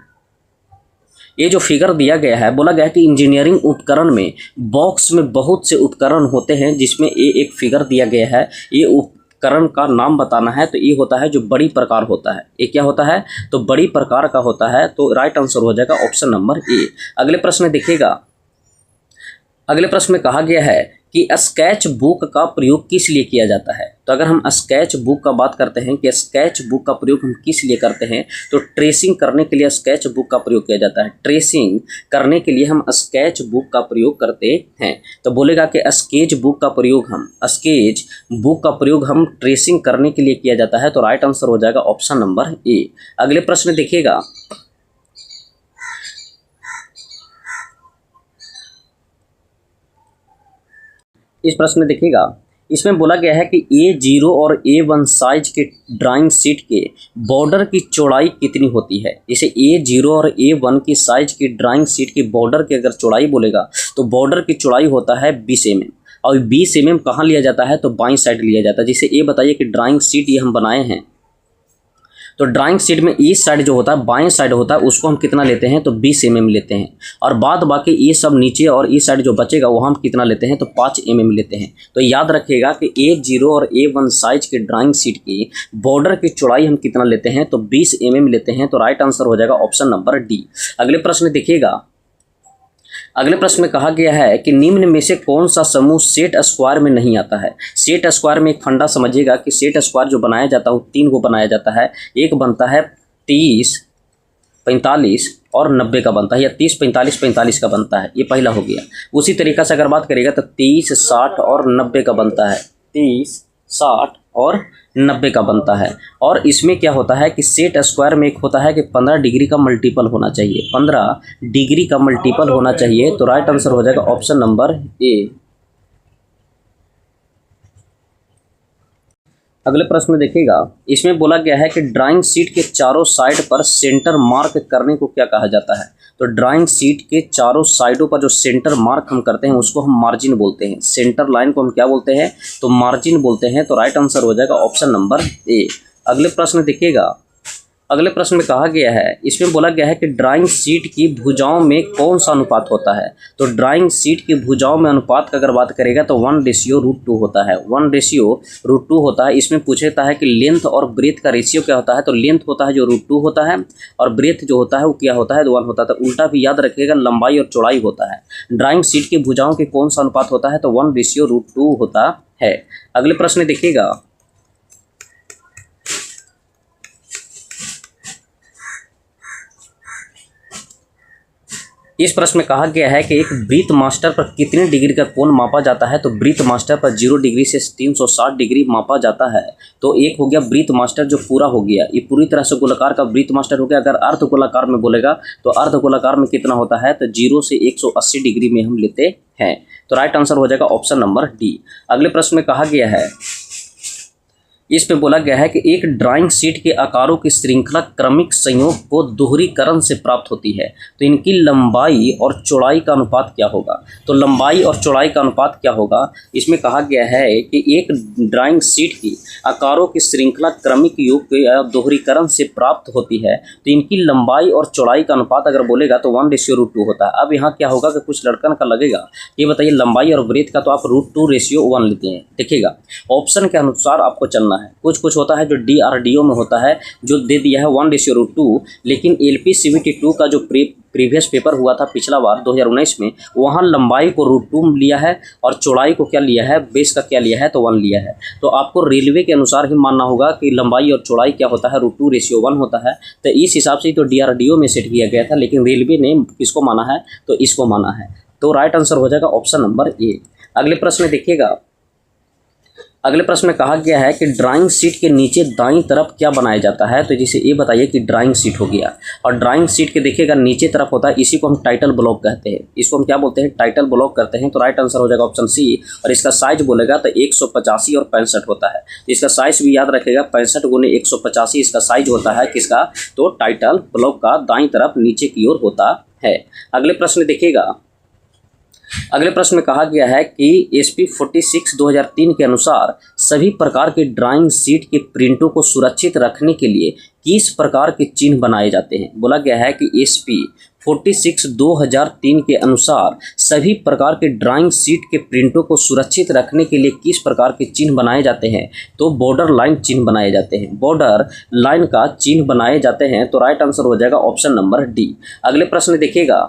ये जो फिगर दिया गया है, बोला गया है कि इंजीनियरिंग उपकरण में बॉक्स में बहुत से उपकरण होते हैं, जिसमें ये एक फिगर दिया गया है, ये उपकरण का नाम बताना है। तो ये होता है जो बड़ी प्रकार होता है, ये क्या होता है, तो बड़ी प्रकार का होता है। तो राइट आंसर हो जाएगा ऑप्शन नंबर ए। अगले प्रश्न देखिएगा, अगले प्रश्न में कहा गया है कि स्केच बुक का प्रयोग किस लिए किया जाता है। तो अगर हम स्केच बुक का बात करते हैं कि स्केच बुक का प्रयोग हम किस लिए करते हैं, तो ट्रेसिंग करने के लिए स्केच बुक का प्रयोग किया जाता है। ट्रेसिंग करने के लिए हम स्केच बुक का प्रयोग करते हैं। तो बोलेगा कि स्केच बुक का प्रयोग हम ट्रेसिंग करने के लिए किया जाता है। तो राइट आंसर हो जाएगा ऑप्शन नंबर ए। अगले प्रश्न देखिएगा, इस प्रश्न में देखिएगा, इसमें बोला गया है कि A0 और A1 साइज के ड्राइंग शीट के बॉर्डर की चौड़ाई कितनी होती है। जैसे A0 और A1 की साइज की ड्राइंग शीट की बॉर्डर की अगर चौड़ाई बोलेगा तो बॉर्डर की चौड़ाई होता है 20 mm। और 20 mm कहाँ लिया जाता है, तो बाईं साइड लिया जाता है। जैसे ये बताइए कि ड्राइंग शीट ये हम बनाए हैं, तो ड्राइंग शीट में इस साइड जो होता है, बाएं साइड होता है, उसको हम कितना लेते हैं, तो 20 mm लेते हैं। और बाद बाकी ये सब नीचे और इस साइड जो बचेगा वो हम कितना लेते हैं, तो 5 mm लेते हैं। तो याद रखिएगा कि A0 और A1 साइज के ड्राइंग शीट की बॉर्डर की चौड़ाई हम कितना लेते हैं, तो 20 mm लेते हैं। तो राइट आंसर हो जाएगा ऑप्शन नंबर डी। अगले प्रश्न देखिएगा, अगले प्रश्न में कहा गया है कि निम्न में से कौन सा समूह सेट स्क्वायर में नहीं आता है। सेट स्क्वायर में एक फंडा समझिएगा कि सेट स्क्वायर जो बनाया जाता है वो 3 को बनाया जाता है। एक बनता है 30, 45 और 90 का बनता है, या 30, 45, 45 का बनता है। ये पहला हो गया। उसी तरीक़ा से अगर बात करेगा तो 30, 60 और 90 का बनता है। 30, 60 और 90 का बनता है। और इसमें क्या होता है कि सेट स्क्वायर में एक होता है कि 15 डिग्री का मल्टीपल होना चाहिए, 15 डिग्री का मल्टीपल होना चाहिए। तो राइट आंसर हो जाएगा ऑप्शन नंबर ए। अगले प्रश्न में देखिएगा, इसमें बोला गया है कि ड्राइंग शीट के चारों साइड पर सेंटर मार्क करने को क्या कहा जाता है। तो ड्राइंग शीट के चारों साइडों पर जो सेंटर मार्क हम करते हैं उसको हम मार्जिन बोलते हैं। सेंटर लाइन को हम क्या बोलते हैं, तो मार्जिन बोलते हैं। तो राइट आंसर हो जाएगा ऑप्शन नंबर ए। अगले प्रश्न देखिएगा, अगले प्रश्न में कहा गया है, इसमें बोला गया है कि ड्राइंग शीट की भुजाओं में कौन सा अनुपात होता है। तो ड्राइंग शीट की भुजाओं में अनुपात का अगर बात करेगा तो 1:√2 होता है। 1:√2 होता है। इसमें पूछता है कि लेंथ और ब्रेथ का रेशियो क्या होता है। तो लेंथ होता है जो √2 होता है, और ब्रेथ जो होता है वो क्या होता है, तो 1 होता है। तो उल्टा भी याद रखिएगा, लंबाई और चौड़ाई होता है। ड्राइंग शीट की भुजाओं के कौन सा अनुपात होता है, तो 1:√2 होता है। अगले प्रश्न देखिएगा, इस प्रश्न में कहा गया है कि एक ब्रीथ मास्टर पर कितने डिग्री का कोण मापा जाता है। तो ब्रीथ मास्टर पर 0 डिग्री से 360 डिग्री मापा जाता है। तो एक हो गया ब्रीथ मास्टर जो पूरा हो गया, ये पूरी तरह से गोलाकार का ब्रीथ मास्टर हो गया। अगर अर्ध गोलाकार में बोलेगा तो अर्ध गोलाकार में कितना होता है, तो 0 से 180 डिग्री में हम लेते हैं। तो राइट आंसर हो जाएगा ऑप्शन नंबर डी। अगले प्रश्न में कहा गया है, इस पे बोला गया है कि एक ड्राइंग शीट के आकारों की श्रृंखला क्रमिक संयोग को दोहरीकरण से प्राप्त होती है। तो इनकी लंबाई और चौड़ाई का अनुपात क्या होगा। तो लंबाई और चौड़ाई का अनुपात क्या होगा, इसमें कहा गया है कि एक ड्राइंग शीट की आकारों की श्रृंखला क्रमिक योग के दोहरीकरण से प्राप्त होती है। तो इनकी लंबाई और चौड़ाई का अनुपात अगर बोलेगा तो 1:√2 होता है। अब यहाँ क्या होगा कि कुछ लड़कन का लगेगा, ये बताइए लंबाई और ब्रेथ का तो आप √2:1 लेते हैं। देखिएगा ऑप्शन के अनुसार आपको चलना है। कुछ होता है जो DRDO में होता है, जो दे दिया है 1:2, लेकिन LPCVT2 का जो प्रीवियस पेपर हुआ था पिछला बार 2019 में, वहाँ लंबाई को √2 लिया है और चौड़ाई को क्या लिया है, बेस का क्या लिया है, तो 1 लिया है। तो आपको रेलवे के अनुसार ही मानना होगा कि लंबाई और चौड़ाई क्या होता है, √2:1 होता है। तो इस हिसाब से तो DRDO में सेट किया गया था, लेकिन रेलवे ने किसको माना है, तो इसको माना है। तो राइट आंसर हो जाएगा ऑप्शन नंबर ए। अगले प्रश्न देखिएगा, अगले प्रश्न में कहा गया है कि ड्राइंग शीट के नीचे दाईं तरफ क्या बनाया जाता है। तो जैसे ये बताइए कि ड्राइंग शीट हो गया, और ड्राइंग शीट के देखिएगा नीचे तरफ होता है, इसी को हम टाइटल ब्लॉक कहते हैं। इसको हम क्या बोलते हैं, टाइटल ब्लॉक करते हैं। तो राइट आंसर हो जाएगा ऑप्शन सी। और इसका साइज बोलेगा तो 185 और 65 होता है। इसका साइज भी याद रखेगा, 65 गुने 185 इसका साइज होता है किसका, तो टाइटल ब्लॉक का दाईं तरफ नीचे की ओर होता है। अगले प्रश्न देखिएगा, अगले प्रश्न में कहा गया है कि SP 46 2003 के अनुसार सभी प्रकार के ड्राइंग शीट के प्रिंटों को सुरक्षित रखने के लिए किस प्रकार के चिन्ह बनाए जाते हैं। बोला गया है कि SP 46 2003 के अनुसार सभी प्रकार के ड्राइंग शीट के प्रिंटों को सुरक्षित रखने के लिए किस प्रकार के चिन्ह बनाए जाते हैं। तो बॉर्डर लाइन चिन्ह बनाए जाते हैं, बॉर्डर लाइन का चिन्ह बनाए जाते हैं। तो राइट आंसर हो जाएगा ऑप्शन नंबर डी। अगले प्रश्न देखिएगा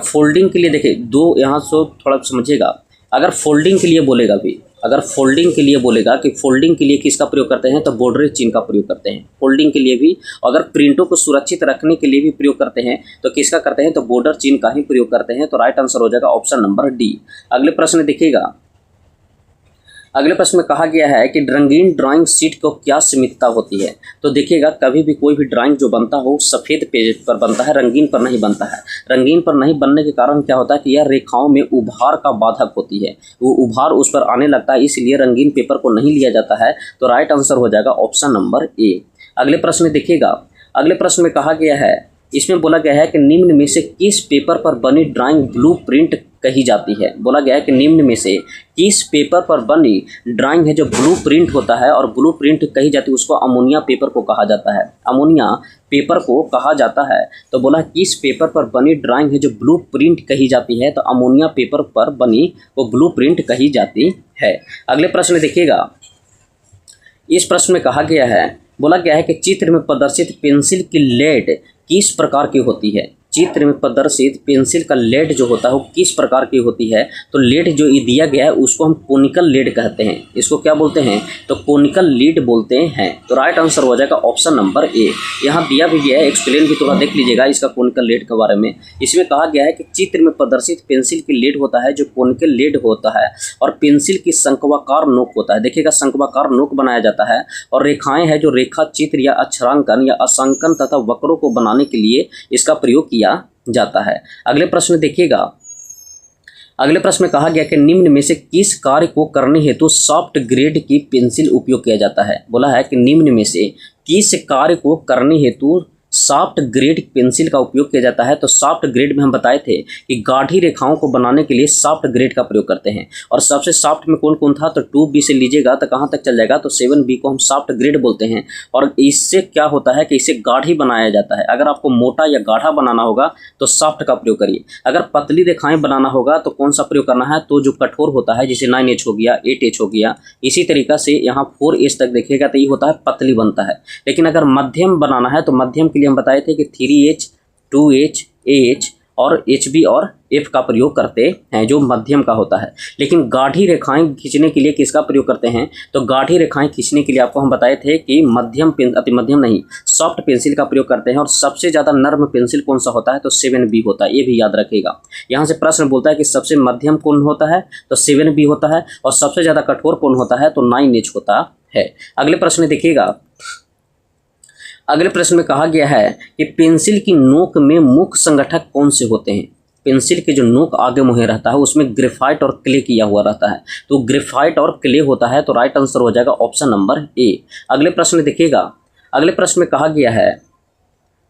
फोल्डिंग के लिए, देखिए दो यहाँ से थोड़ा समझिएगा। अगर फोल्डिंग के लिए बोलेगा भी, अगर फोल्डिंग के लिए बोलेगा कि फोल्डिंग के लिए किसका प्रयोग करते हैं, तो बॉर्डर चिन्ह का प्रयोग करते हैं फोल्डिंग के लिए भी। अगर प्रिंटों को सुरक्षित रखने के लिए भी प्रयोग करते हैं तो किसका करते हैं, तो बॉर्डर चिन्ह का ही प्रयोग करते हैं। तो राइट आंसर हो जाएगा ऑप्शन नंबर डी। अगले प्रश्न देखिएगा, अगले प्रश्न में कहा गया है कि रंगीन ड्राइंग शीट को क्या सीमितता होती है। तो देखिएगा कभी भी कोई भी ड्राइंग जो बनता हो सफ़ेद पेज पर बनता है, रंगीन पर नहीं बनता है। रंगीन पर नहीं बनने के कारण क्या होता है कि यह रेखाओं में उभार का बाधक होती है, वो उभार उस पर आने लगता है, इसलिए रंगीन पेपर को नहीं लिया जाता है। तो राइट आंसर हो जाएगा ऑप्शन नंबर ए। अगले प्रश्न देखिएगा, अगले प्रश्न में कहा गया है, इसमें बोला गया है कि निम्न में से किस पेपर पर बनी ड्राइंग ब्लूप्रिंट कही जाती है। बोला गया है कि निम्न में से किस पेपर पर बनी ड्राइंग है जो ब्लूप्रिंट होता है और ब्लूप्रिंट कही जाती है, उसको अमोनिया पेपर को कहा जाता है, अमोनिया पेपर को कहा जाता है। तो बोला किस पेपर पर बनी ड्राइंग है जो ब्लूप्रिंट कही जाती है, तो अमोनिया पेपर पर बनी वो ब्लूप्रिंट कही जाती है। अगले प्रश्न देखिएगा, इस प्रश्न में कहा गया है, बोला गया है कि चित्र में प्रदर्शित पेंसिल की लेड किस प्रकार की होती है। चित्र में प्रदर्शित पेंसिल का लेड जो होता है वो किस प्रकार की होती है। तो लेड जो दिया गया है उसको हम कोनिकल लेड कहते हैं, इसको क्या बोलते हैं, तो कोनिकल लीड बोलते हैं। तो राइट आंसर हो जाएगा ऑप्शन नंबर ए। यहाँ दिया भी गया है, एक्सप्लेन भी थोड़ा देख लीजिएगा इसका कोनिकल लेड के बारे में। इसमें कहा गया है कि चित्र में प्रदर्शित पेंसिल की लेड होता है जो कोनिकल लेड होता है, और पेंसिल की शंक्वाकार नोक होता है। देखिएगा शंक्वाकार नोक बनाया जाता है, और रेखाएं हैं जो रेखा चित्र या अक्षरांकन या अंशांकन तथा वक्रों को बनाने के लिए इसका प्रयोग किया जाता है। अगले प्रश्न देखिएगा, अगले प्रश्न में कहा गया कि निम्न में से किस कार्य को करने हेतु सॉफ्ट ग्रेड की पेंसिल उपयोग किया जाता है। बोला है कि निम्न में से किस कार्य को करने हेतु सॉफ्ट ग्रेड पेंसिल का उपयोग किया जाता है। तो सॉफ्ट ग्रेड में हम बताए थे कि गाढ़ी रेखाओं को बनाने के लिए सॉफ्ट ग्रेड का प्रयोग करते हैं, और सबसे सॉफ्ट में कौन कौन था, तो 2B से लीजिएगा तो कहाँ तक चल जाएगा, तो 7B को हम सॉफ्ट ग्रेड बोलते हैं। और इससे क्या होता है कि इसे गाढ़ी बनाया जाता है। अगर आपको मोटा या गाढ़ा बनाना होगा तो सॉफ्ट का प्रयोग करिए, अगर पतली रेखाएं बनाना होगा तो कौन सा प्रयोग करना है, तो जो कठोर होता है जैसे 9H हो गया, 8H हो गया। इसी तरीका से यहाँ 4H तक देखिएगा तो ये होता है पतली बनता है। लेकिन अगर मध्यम बनाना है तो मध्यम के लिए हम बताए थे कि 3H 2H AH और HB और F का प्रयोग करते हैं जो मध्यम का होता है। लेकिन गाढ़ी रेखाएं खींचने के लिए किसका प्रयोग करते हैं, तो गाढ़ी रेखाएं खींचने के लिए आपको हम बताए थे कि मध्यम अति मध्यम नहीं सॉफ्ट पेंसिल का प्रयोग करते हैं। और सबसे ज़्यादा नर्म पेंसिल कौन सा होता है, तो 7B होता है, ये भी याद रखिएगा। यहाँ से प्रश्न बोलता है कि सबसे मध्यम कौन होता है, तो 7B होता है, और सबसे ज़्यादा कठोर कौन होता है, तो 9H होता है। अगले प्रश्न देखिएगा, अगले प्रश्न में कहा गया है कि पेंसिल की नोक में मुख्य संगठक कौन से होते हैं। पेंसिल के जो नोक आगे मुहे रहता है उसमें ग्रेफाइट और क्ले किया हुआ रहता है, तो ग्रेफाइट और क्ले होता है। तो राइट आंसर हो जाएगा ऑप्शन नंबर ए। अगले प्रश्न देखिएगा, अगले प्रश्न में कहा गया है,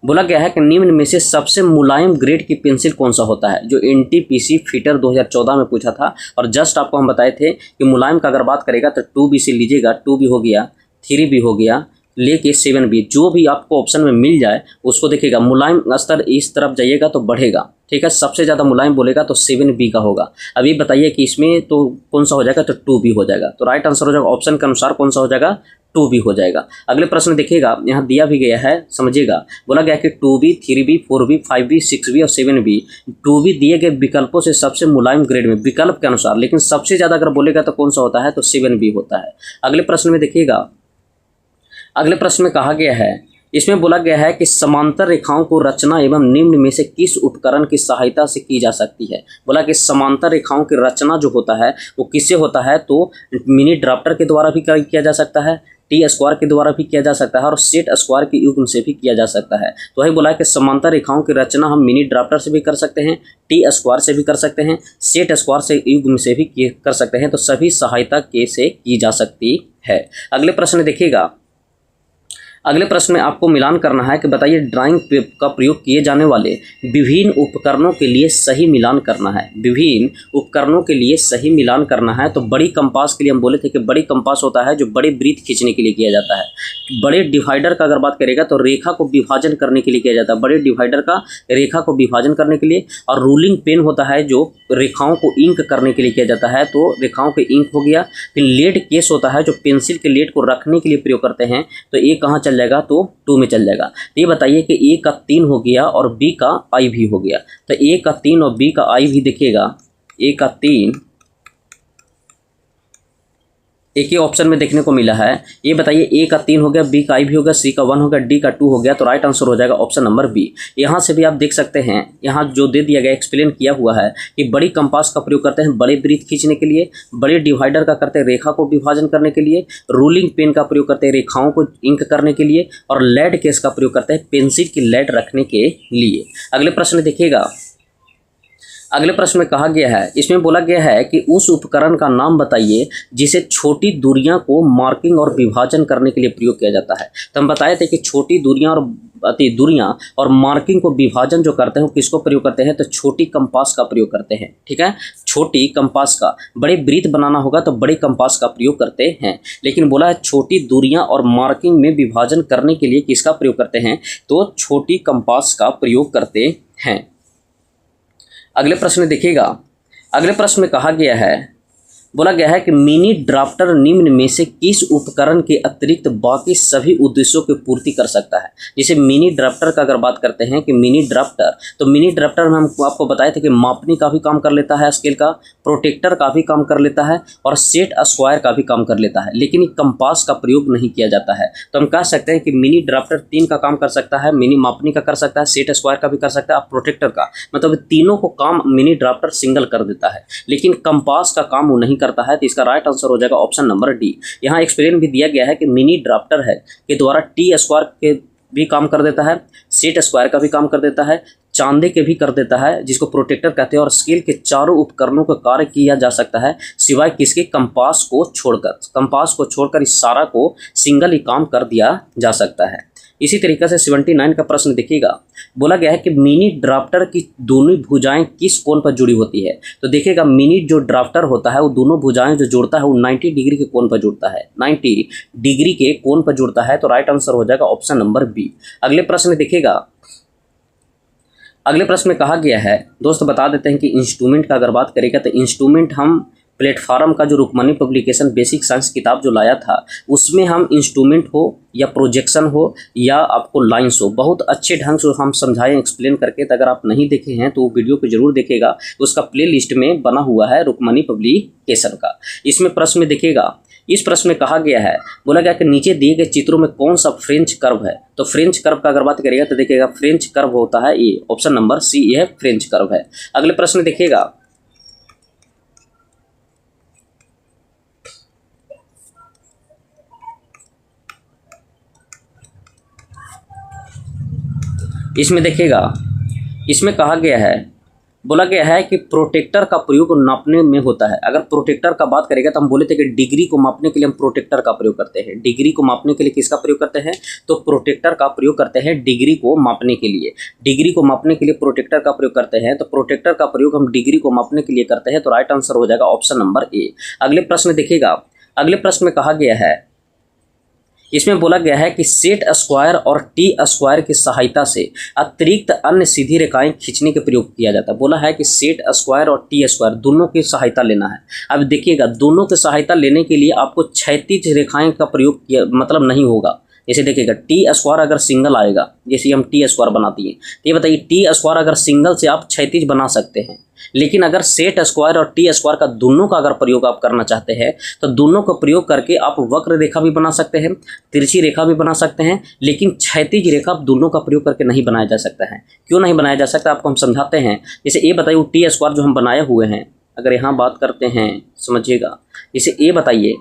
बोला गया है कि निम्न में से सबसे मुलायम ग्रेड की पेंसिल कौन सा होता है, जो NTPC फिटर 2014 में पूछा था। और जस्ट आपको हम बताए थे कि मुलायम का अगर बात करेगा तो 2B से लीजिएगा, 2B हो गया, 3B हो गया, लेके 7B, जो भी आपको ऑप्शन में मिल जाए उसको देखिएगा। मुलायम स्तर इस तरफ जाइएगा तो बढ़ेगा, ठीक है। सबसे ज़्यादा मुलायम बोलेगा तो 7B का होगा। अभी बताइए कि इसमें तो कौन सा हो जाएगा, तो 2B हो जाएगा। तो राइट आंसर हो जाएगा ऑप्शन के अनुसार कौन सा हो जाएगा, 2B हो जाएगा। अगले प्रश्न देखिएगा, यहाँ दिया भी गया है, समझिएगा। बोला गया कि 2B 3B 4B 5B 6B और 7B 2B दिए गए विकल्पों से सबसे मुलायम ग्रेड में विकल्प के अनुसार, लेकिन सबसे ज़्यादा अगर बोलेगा तो कौन सा होता है, तो 7B होता है। अगले प्रश्न में देखिएगा, अगले प्रश्न में कहा गया है, इसमें बोला गया है कि समांतर रेखाओं को रचना एवं निम्न में से किस उपकरण की सहायता से की जा सकती है। बोला कि समांतर रेखाओं की रचना जो होता है वो किससे होता है, तो मिनी ड्राफ्टर के द्वारा भी किया जा सकता है, टी स्क्वायर के द्वारा भी किया जा सकता है और सेट स्क्वायर के युग्म से भी किया जा सकता है। तो वही बोला है कि समांतर रेखाओं की रचना हम मिनी ड्राफ्टर से भी कर सकते हैं, टी स्क्वायर से भी कर सकते हैं, सेट स्क्वायर से युग्म से भी कर सकते हैं। तो सभी सहायता के से की जा सकती है। अगले प्रश्न देखिएगा। अगले प्रश्न में आपको मिलान करना है कि बताइए ड्राइंग का प्रयोग किए जाने वाले विभिन्न उपकरणों के लिए सही मिलान करना है। विभिन्न उपकरणों के लिए सही मिलान करना है। तो बड़ी कंपास के लिए हम बोले थे कि बड़ी कंपास होता है जो बड़े वृत्त खींचने के लिए किया जाता है। बड़े डिवाइडर का अगर बात करेगा तो रेखा को विभाजन करने के लिए किया जाता है, बड़े डिवाइडर का रेखा को विभाजन करने के लिए। और रूलिंग पेन होता है जो रेखाओं को इंक करने के लिए किया जाता है, तो रेखाओं पे इंक हो गया। फिर लेड केस होता है जो पेंसिल के लेड को रखने के लिए प्रयोग करते हैं, तो ये कहाँ चल जाएगा, तो 2 में चल जाएगा। तो ये बताइए कि ए का 3 हो गया और बी का आई भी हो गया। तो ए का 3 और बी का आई भी देखिएगा, ए का 3 एक ही ऑप्शन में देखने को मिला है। ये बताइए ए का 3 हो गया, बी का आई भी हो गया, सी का 1 हो गया, डी का 2 हो गया। तो राइट आंसर हो जाएगा ऑप्शन नंबर बी। यहाँ से भी आप देख सकते हैं, यहाँ जो दे दिया गया एक्सप्लेन किया हुआ है कि बड़ी कंपास का प्रयोग करते हैं बड़े वृत्त खींचने के लिए, बड़े डिवाइडर का करते हैं रेखा को विभाजन करने के लिए, रूलिंग पेन का प्रयोग करते हैं रेखाओं को इंक करने के लिए, और लेड केस का प्रयोग करते हैं पेंसिल की लेड रखने के लिए। अगले प्रश्न देखिएगा। अगले प्रश्न में कहा गया है, इसमें बोला गया है कि उस उपकरण का नाम बताइए जिसे छोटी दूरियां को मार्किंग और विभाजन करने के लिए प्रयोग किया जाता है। तो हम बताए थे कि छोटी दूरियां और मार्किंग को विभाजन जो करते हैं वो किसको प्रयोग करते हैं, तो छोटी कंपास का प्रयोग करते हैं। ठीक है, छोटी कंपास का। बड़े वृत्त बनाना होगा तो बड़े कंपास का प्रयोग करते हैं। लेकिन बोला है छोटी दूरियां और मार्किंग में विभाजन करने के लिए किसका प्रयोग करते हैं, तो छोटी कंपास का प्रयोग करते हैं। अगले प्रश्न देखिएगा। अगले प्रश्न में कहा गया है, बोला गया है कि मिनी ड्राफ्टर निम्न में से किस उपकरण के अतिरिक्त बाकी सभी उद्देश्यों की पूर्ति कर सकता है। जैसे मिनी ड्राफ्टर का अगर बात करते हैं कि मिनी ड्राफ्टर, तो मिनी ड्राफ्टर में हम आपको बताए थे कि मापनी का भी काम कर लेता है, स्केल का, प्रोटेक्टर का भी काम कर लेता है और सेट स्क्वायर का भी काम कर लेता है, लेकिन ये कंपास का प्रयोग नहीं किया जाता है। तो हम कह सकते हैं कि मिनी ड्राफ्टर 3 का काम कर सकता है, मिनी मापनी का कर सकता है, सेट स्क्वायर का भी कर सकता है और प्रोटेक्टर का, मतलब तीनों को काम मिनी ड्राफ्टर सिंगल कर देता है, लेकिन कंपास का काम वो नहीं करता है। तो इसका राइट आंसर हो जाएगा ऑप्शन नंबर डी। यहाँ एक्सप्लेन भी दिया गया है कि मिनी ड्राफ्टर है के द्वारा टी स्क्वायर के भी काम कर देता है, सेट स्क्वायर का भी काम कर देता है, चांदे के भी कर देता है जिसको प्रोटेक्टर कहते हैं, और स्केल के चारों उपकरणों का कार्य किया जा सकता है सिवाय किसके, कंपास को छोड़कर। कंपास को छोड़कर इस सारा को सिंगल ही काम कर दिया जा सकता है। इसी तरीके से 79 का प्रश्न देखिएगा। बोला गया है कि मिनी ड्राफ्टर की दोनों भुजाएं किस कोण पर जुड़ी होती है। तो देखिएगा मिनी जो ड्राफ्टर होता है वो दोनों भुजाएं जो जोड़ता है वो 90 डिग्री के कोण पर जुड़ता है, 90 डिग्री के कोण पर जुड़ता है। तो राइट आंसर हो जाएगा ऑप्शन नंबर बी। अगले प्रश्न देखिएगा। अगले प्रश्न में कहा गया है, दोस्त बता देते हैं कि इंस्ट्रूमेंट का अगर बात करेगा तो इंस्ट्रूमेंट हम प्लेटफार्म का जो रुक्मणी पब्लिकेशन बेसिक साइंस किताब जो लाया था उसमें हम इंस्ट्रूमेंट हो या प्रोजेक्शन हो या आपको लाइंस हो बहुत अच्छे ढंग से हम समझाएं एक्सप्लेन करके। तो अगर आप नहीं देखे हैं तो वीडियो को जरूर देखेगा, उसका प्ले लिस्ट में बना हुआ है रुक्मणी पब्लिकेशन का। इसमें प्रश्न में देखिएगा, इस प्रश्न में कहा गया है, बोला गया कि नीचे दिए गए चित्रों में कौन सा फ्रेंच कर्व है। तो फ्रेंच कर्व का अगर बात करेगा तो देखिएगा फ्रेंच कर्व होता है ये, ऑप्शन नंबर सी, यह फ्रेंच कर्व है। अगले प्रश्न देखिएगा। इसमें देखिएगा, इसमें कहा गया है, बोला गया है कि प्रोटेक्टर का प्रयोग नापने में होता है। अगर प्रोटेक्टर का बात करेगा तो हम बोले थे कि डिग्री को मापने के लिए हम प्रोटेक्टर का प्रयोग करते हैं। डिग्री को मापने के लिए किसका प्रयोग करते हैं, तो प्रोटेक्टर का प्रयोग करते हैं डिग्री को मापने के लिए। डिग्री को मापने के लिए प्रोटेक्टर का प्रयोग करते हैं, तो प्रोटेक्टर का प्रयोग हम डिग्री को मापने के लिए करते हैं। तो राइट आंसर हो जाएगा ऑप्शन नंबर ए। अगले प्रश्न देखिएगा। अगले प्रश्न में कहा गया है, इसमें बोला गया है कि सेट स्क्वायर और टी स्क्वायर की सहायता से अतिरिक्त अन्य सीधी रेखाएं खींचने के प्रयोग किया जाता है। बोला है कि सेट स्क्वायर और टी स्क्वायर दोनों की सहायता लेना है। अब देखिएगा दोनों की सहायता लेने के लिए आपको क्षैतिज रेखाएं का प्रयोग किया मतलब नहीं होगा, जैसे देखिएगा टी स्क्वायर अगर सिंगल आएगा, जैसे हम टी स्क्वायर बनाती है, तो ये बताइए टी स्क्वायर अगर सिंगल से आप क्षैतिज बना सकते हैं, लेकिन अगर सेट स्क्वायर और टी स्क्वायर का दोनों का अगर प्रयोग आप करना चाहते हैं तो दोनों का प्रयोग करके आप वक्र रेखा भी बना सकते हैं, तिरछी रेखा भी बना सकते हैं, लेकिन क्षैतिज रेखा दोनों का प्रयोग करके नहीं बनाया जा सकता है। क्यों नहीं बनाया जा सकता आपको हम समझाते हैं। जैसे ये बताइए टी स्क्वायर जो हम बनाए हुए हैं, अगर यहाँ बात करते हैं समझिएगा, जैसे ये बताइए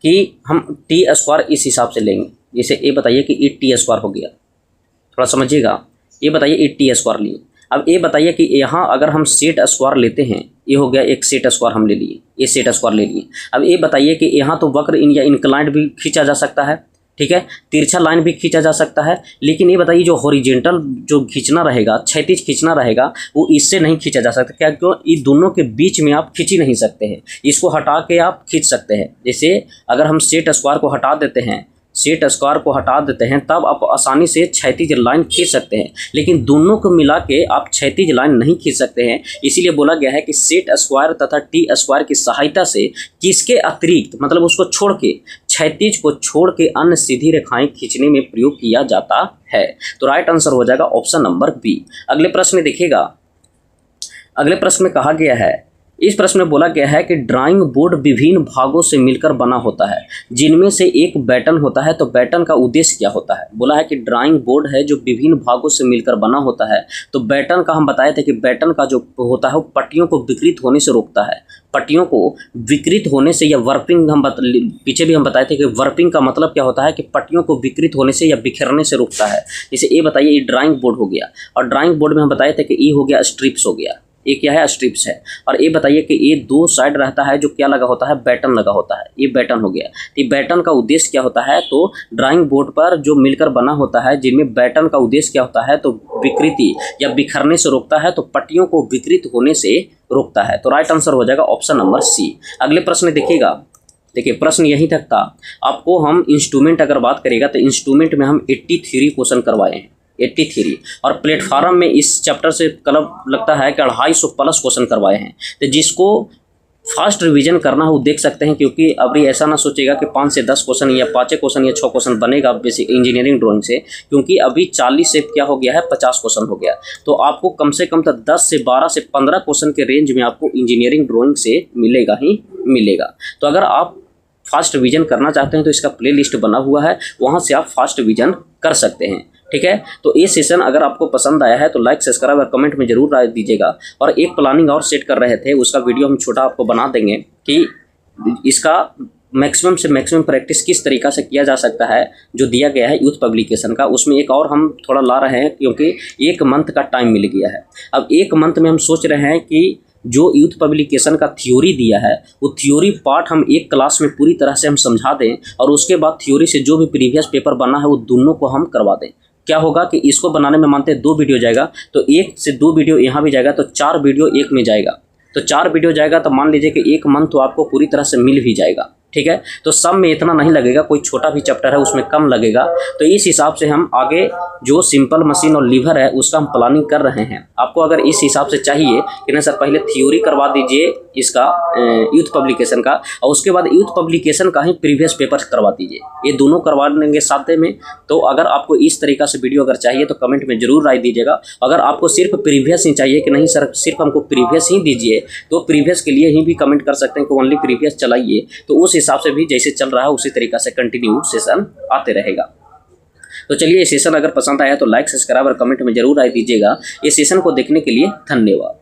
कि हम टी स्क्वायर इस हिसाब से लेंगे, जैसे ये बताइए कि ये टी स्क्वायर हो गया, थोड़ा समझिएगा, ये बताइए ये टी स्क्वायर लिए। अब ये बताइए कि यहाँ अगर हम सेट स्क्वायर लेते हैं, ये हो गया एक सेट स्क्वायर हम ले लिए, ये सेट स्क्वायर ले लिए। अब ये बताइए कि यहाँ तो वक्र इन या इंक्लाइंड भी खींचा जा सकता है, ठीक है, तिरछा लाइन भी खींचा जा सकता है, लेकिन ये बताइए जो हॉरिजेंटल जो खींचना रहेगा, क्षैतिज खींचना रहेगा, वो इससे नहीं खींचा जा सकता। क्या? क्यों? इन दोनों के बीच में आप खींच ही नहीं सकते हैं, इसको हटा के आप खींच सकते हैं। जैसे अगर हम सेट स्क्वायर को हटा देते हैं, सेट स्क्वायर को हटा देते हैं, तब आप आसानी से क्षैतिज लाइन खींच सकते हैं, लेकिन दोनों को मिला के आप क्षैतिज लाइन नहीं खींच सकते हैं। इसीलिए बोला गया है कि सेट स्क्वायर तथा टी स्क्वायर की सहायता से किसके अतिरिक्त, मतलब उसको छोड़ के, क्षैतिज को छोड़ के अन्य सीधी रेखाएं खींचने में प्रयोग किया जाता है। तो राइट आंसर हो जाएगा ऑप्शन नंबर बी। अगले प्रश्न में देखिएगा, अगले प्रश्न में कहा गया है, इस प्रश्न में बोला गया है कि ड्राइंग बोर्ड विभिन्न भागों से मिलकर बना होता है, जिनमें से एक बैटन होता है, तो बैटन का उद्देश्य क्या होता है। बोला है कि ड्राइंग बोर्ड है जो विभिन्न भागों से मिलकर बना होता है, तो बैटन का हम बताए थे कि बैटन का जो होता है वो पट्टियों को विकृत होने से रोकता है, पट्टियों को विकृत होने से, या वर्पिंग पीछे भी हम बताए थे कि वर्पिंग का मतलब क्या होता है कि पट्टियों को विकृत होने से या बिखरने से रोकता है। जैसे ये बताइए ये ड्राइंग बोर्ड हो गया, और ड्राइंग बोर्ड में हम बताए थे कि ये हो गया स्ट्रिप्स हो गया, ये क्या है स्ट्रिप्स है, और ये बताइए कि ये दो साइड रहता है जो क्या लगा होता है, बैटन लगा होता है, ये बैटन हो गया। ये बैटन का उद्देश्य क्या होता है, तो ड्राइंग बोर्ड पर जो मिलकर बना होता है, जिनमें बैटन का उद्देश्य क्या होता है, तो विकृति या बिखरने से रोकता है, तो पट्टियों को विकृत होने से रोकता है। तो राइट आंसर हो जाएगा ऑप्शन नंबर सी। अगले प्रश्न देखिएगा, देखिए प्रश्न यहीं तक था। आपको हम इंस्ट्रूमेंट अगर बात करेगा तो इंस्ट्रूमेंट में हम 83 क्वेश्चन करवाए हैं, 83, और प्लेटफार्म में इस चैप्टर से कलब लगता है कि 250 प्लस क्वेश्चन करवाए हैं। तो जिसको फास्ट रिवीजन करना है वो देख सकते हैं, क्योंकि अभी ऐसा ना सोचेगा कि 5 से 10 क्वेश्चन या 5 क्वेश्चन या 6 क्वेश्चन बनेगा बेसिक इंजीनियरिंग ड्राइंग से, क्योंकि अभी 40 से क्या हो गया है 50 क्वेश्चन हो गया। तो आपको कम से कम तो 10 से 12 से 15 क्वेश्चन के रेंज में आपको इंजीनियरिंग ड्राइंग से मिलेगा ही मिलेगा। तो अगर आप फास्ट रिवीजन करना चाहते हैं तो इसका प्ले लिस्ट बना हुआ है, वहाँ से आप फास्ट रिवीजन कर सकते हैं, ठीक है। तो ये सेशन अगर आपको पसंद आया है तो लाइक, सब्सक्राइब और कमेंट में जरूर राय दीजिएगा। और एक प्लानिंग और सेट कर रहे थे, उसका वीडियो हम छोटा आपको बना देंगे कि इसका मैक्सिमम से मैक्सिमम प्रैक्टिस किस तरीक़ा से किया जा सकता है, जो दिया गया है यूथ पब्लिकेशन का। उसमें एक और हम थोड़ा ला रहे हैं, क्योंकि 1 मंथ का टाइम मिल गया है। अब 1 मंथ में हम सोच रहे हैं कि जो यूथ पब्लिकेशन का थ्योरी दिया है, वो थ्योरी पार्ट हम एक क्लास में पूरी तरह से हम समझा दें, और उसके बाद थ्योरी से जो भी प्रीवियस पेपर बना है वो दोनों को हम करवा दें। क्या होगा कि इसको बनाने में मानते हैं 2 वीडियो जाएगा, तो 1 से 2 वीडियो यहाँ भी जाएगा, तो 4 वीडियो एक में जाएगा। तो 4 वीडियो जाएगा तो मान लीजिए कि 1 मंथ तो आपको पूरी तरह से मिल भी जाएगा, ठीक है। तो सब में इतना नहीं लगेगा, कोई छोटा भी चैप्टर है उसमें कम लगेगा। तो इस हिसाब से हम आगे जो सिंपल मशीन और लीवर है उसका हम प्लानिंग कर रहे हैं। आपको अगर इस हिसाब से चाहिए कि ना सर पहले थ्योरी करवा दीजिए इसका यूथ पब्लिकेशन का, और उसके बाद यूथ पब्लिकेशन का ही प्रीवियस पेपर करवा दीजिए, ये दोनों करवा देंगे साथ में। तो अगर आपको इस तरीक़ा से वीडियो अगर चाहिए तो कमेंट में ज़रूर राय दीजिएगा। अगर आपको सिर्फ प्रीवियस ही चाहिए कि नहीं सर सिर्फ हमको प्रीवियस ही दीजिए, तो प्रीवियस के लिए ही भी कमेंट कर सकते हैं कि ओनली प्रीवियस चलाइए। तो उस हिसाब से भी जैसे चल रहा है उसी तरीक़ा से कंटिन्यू सेशन आते रहेगा। तो चलिए ये सेशन अगर पसंद आया तो लाइक, सब्सक्राइब और कमेंट में जरूर राय दीजिएगा। ये सेशन को देखने के लिए धन्यवाद।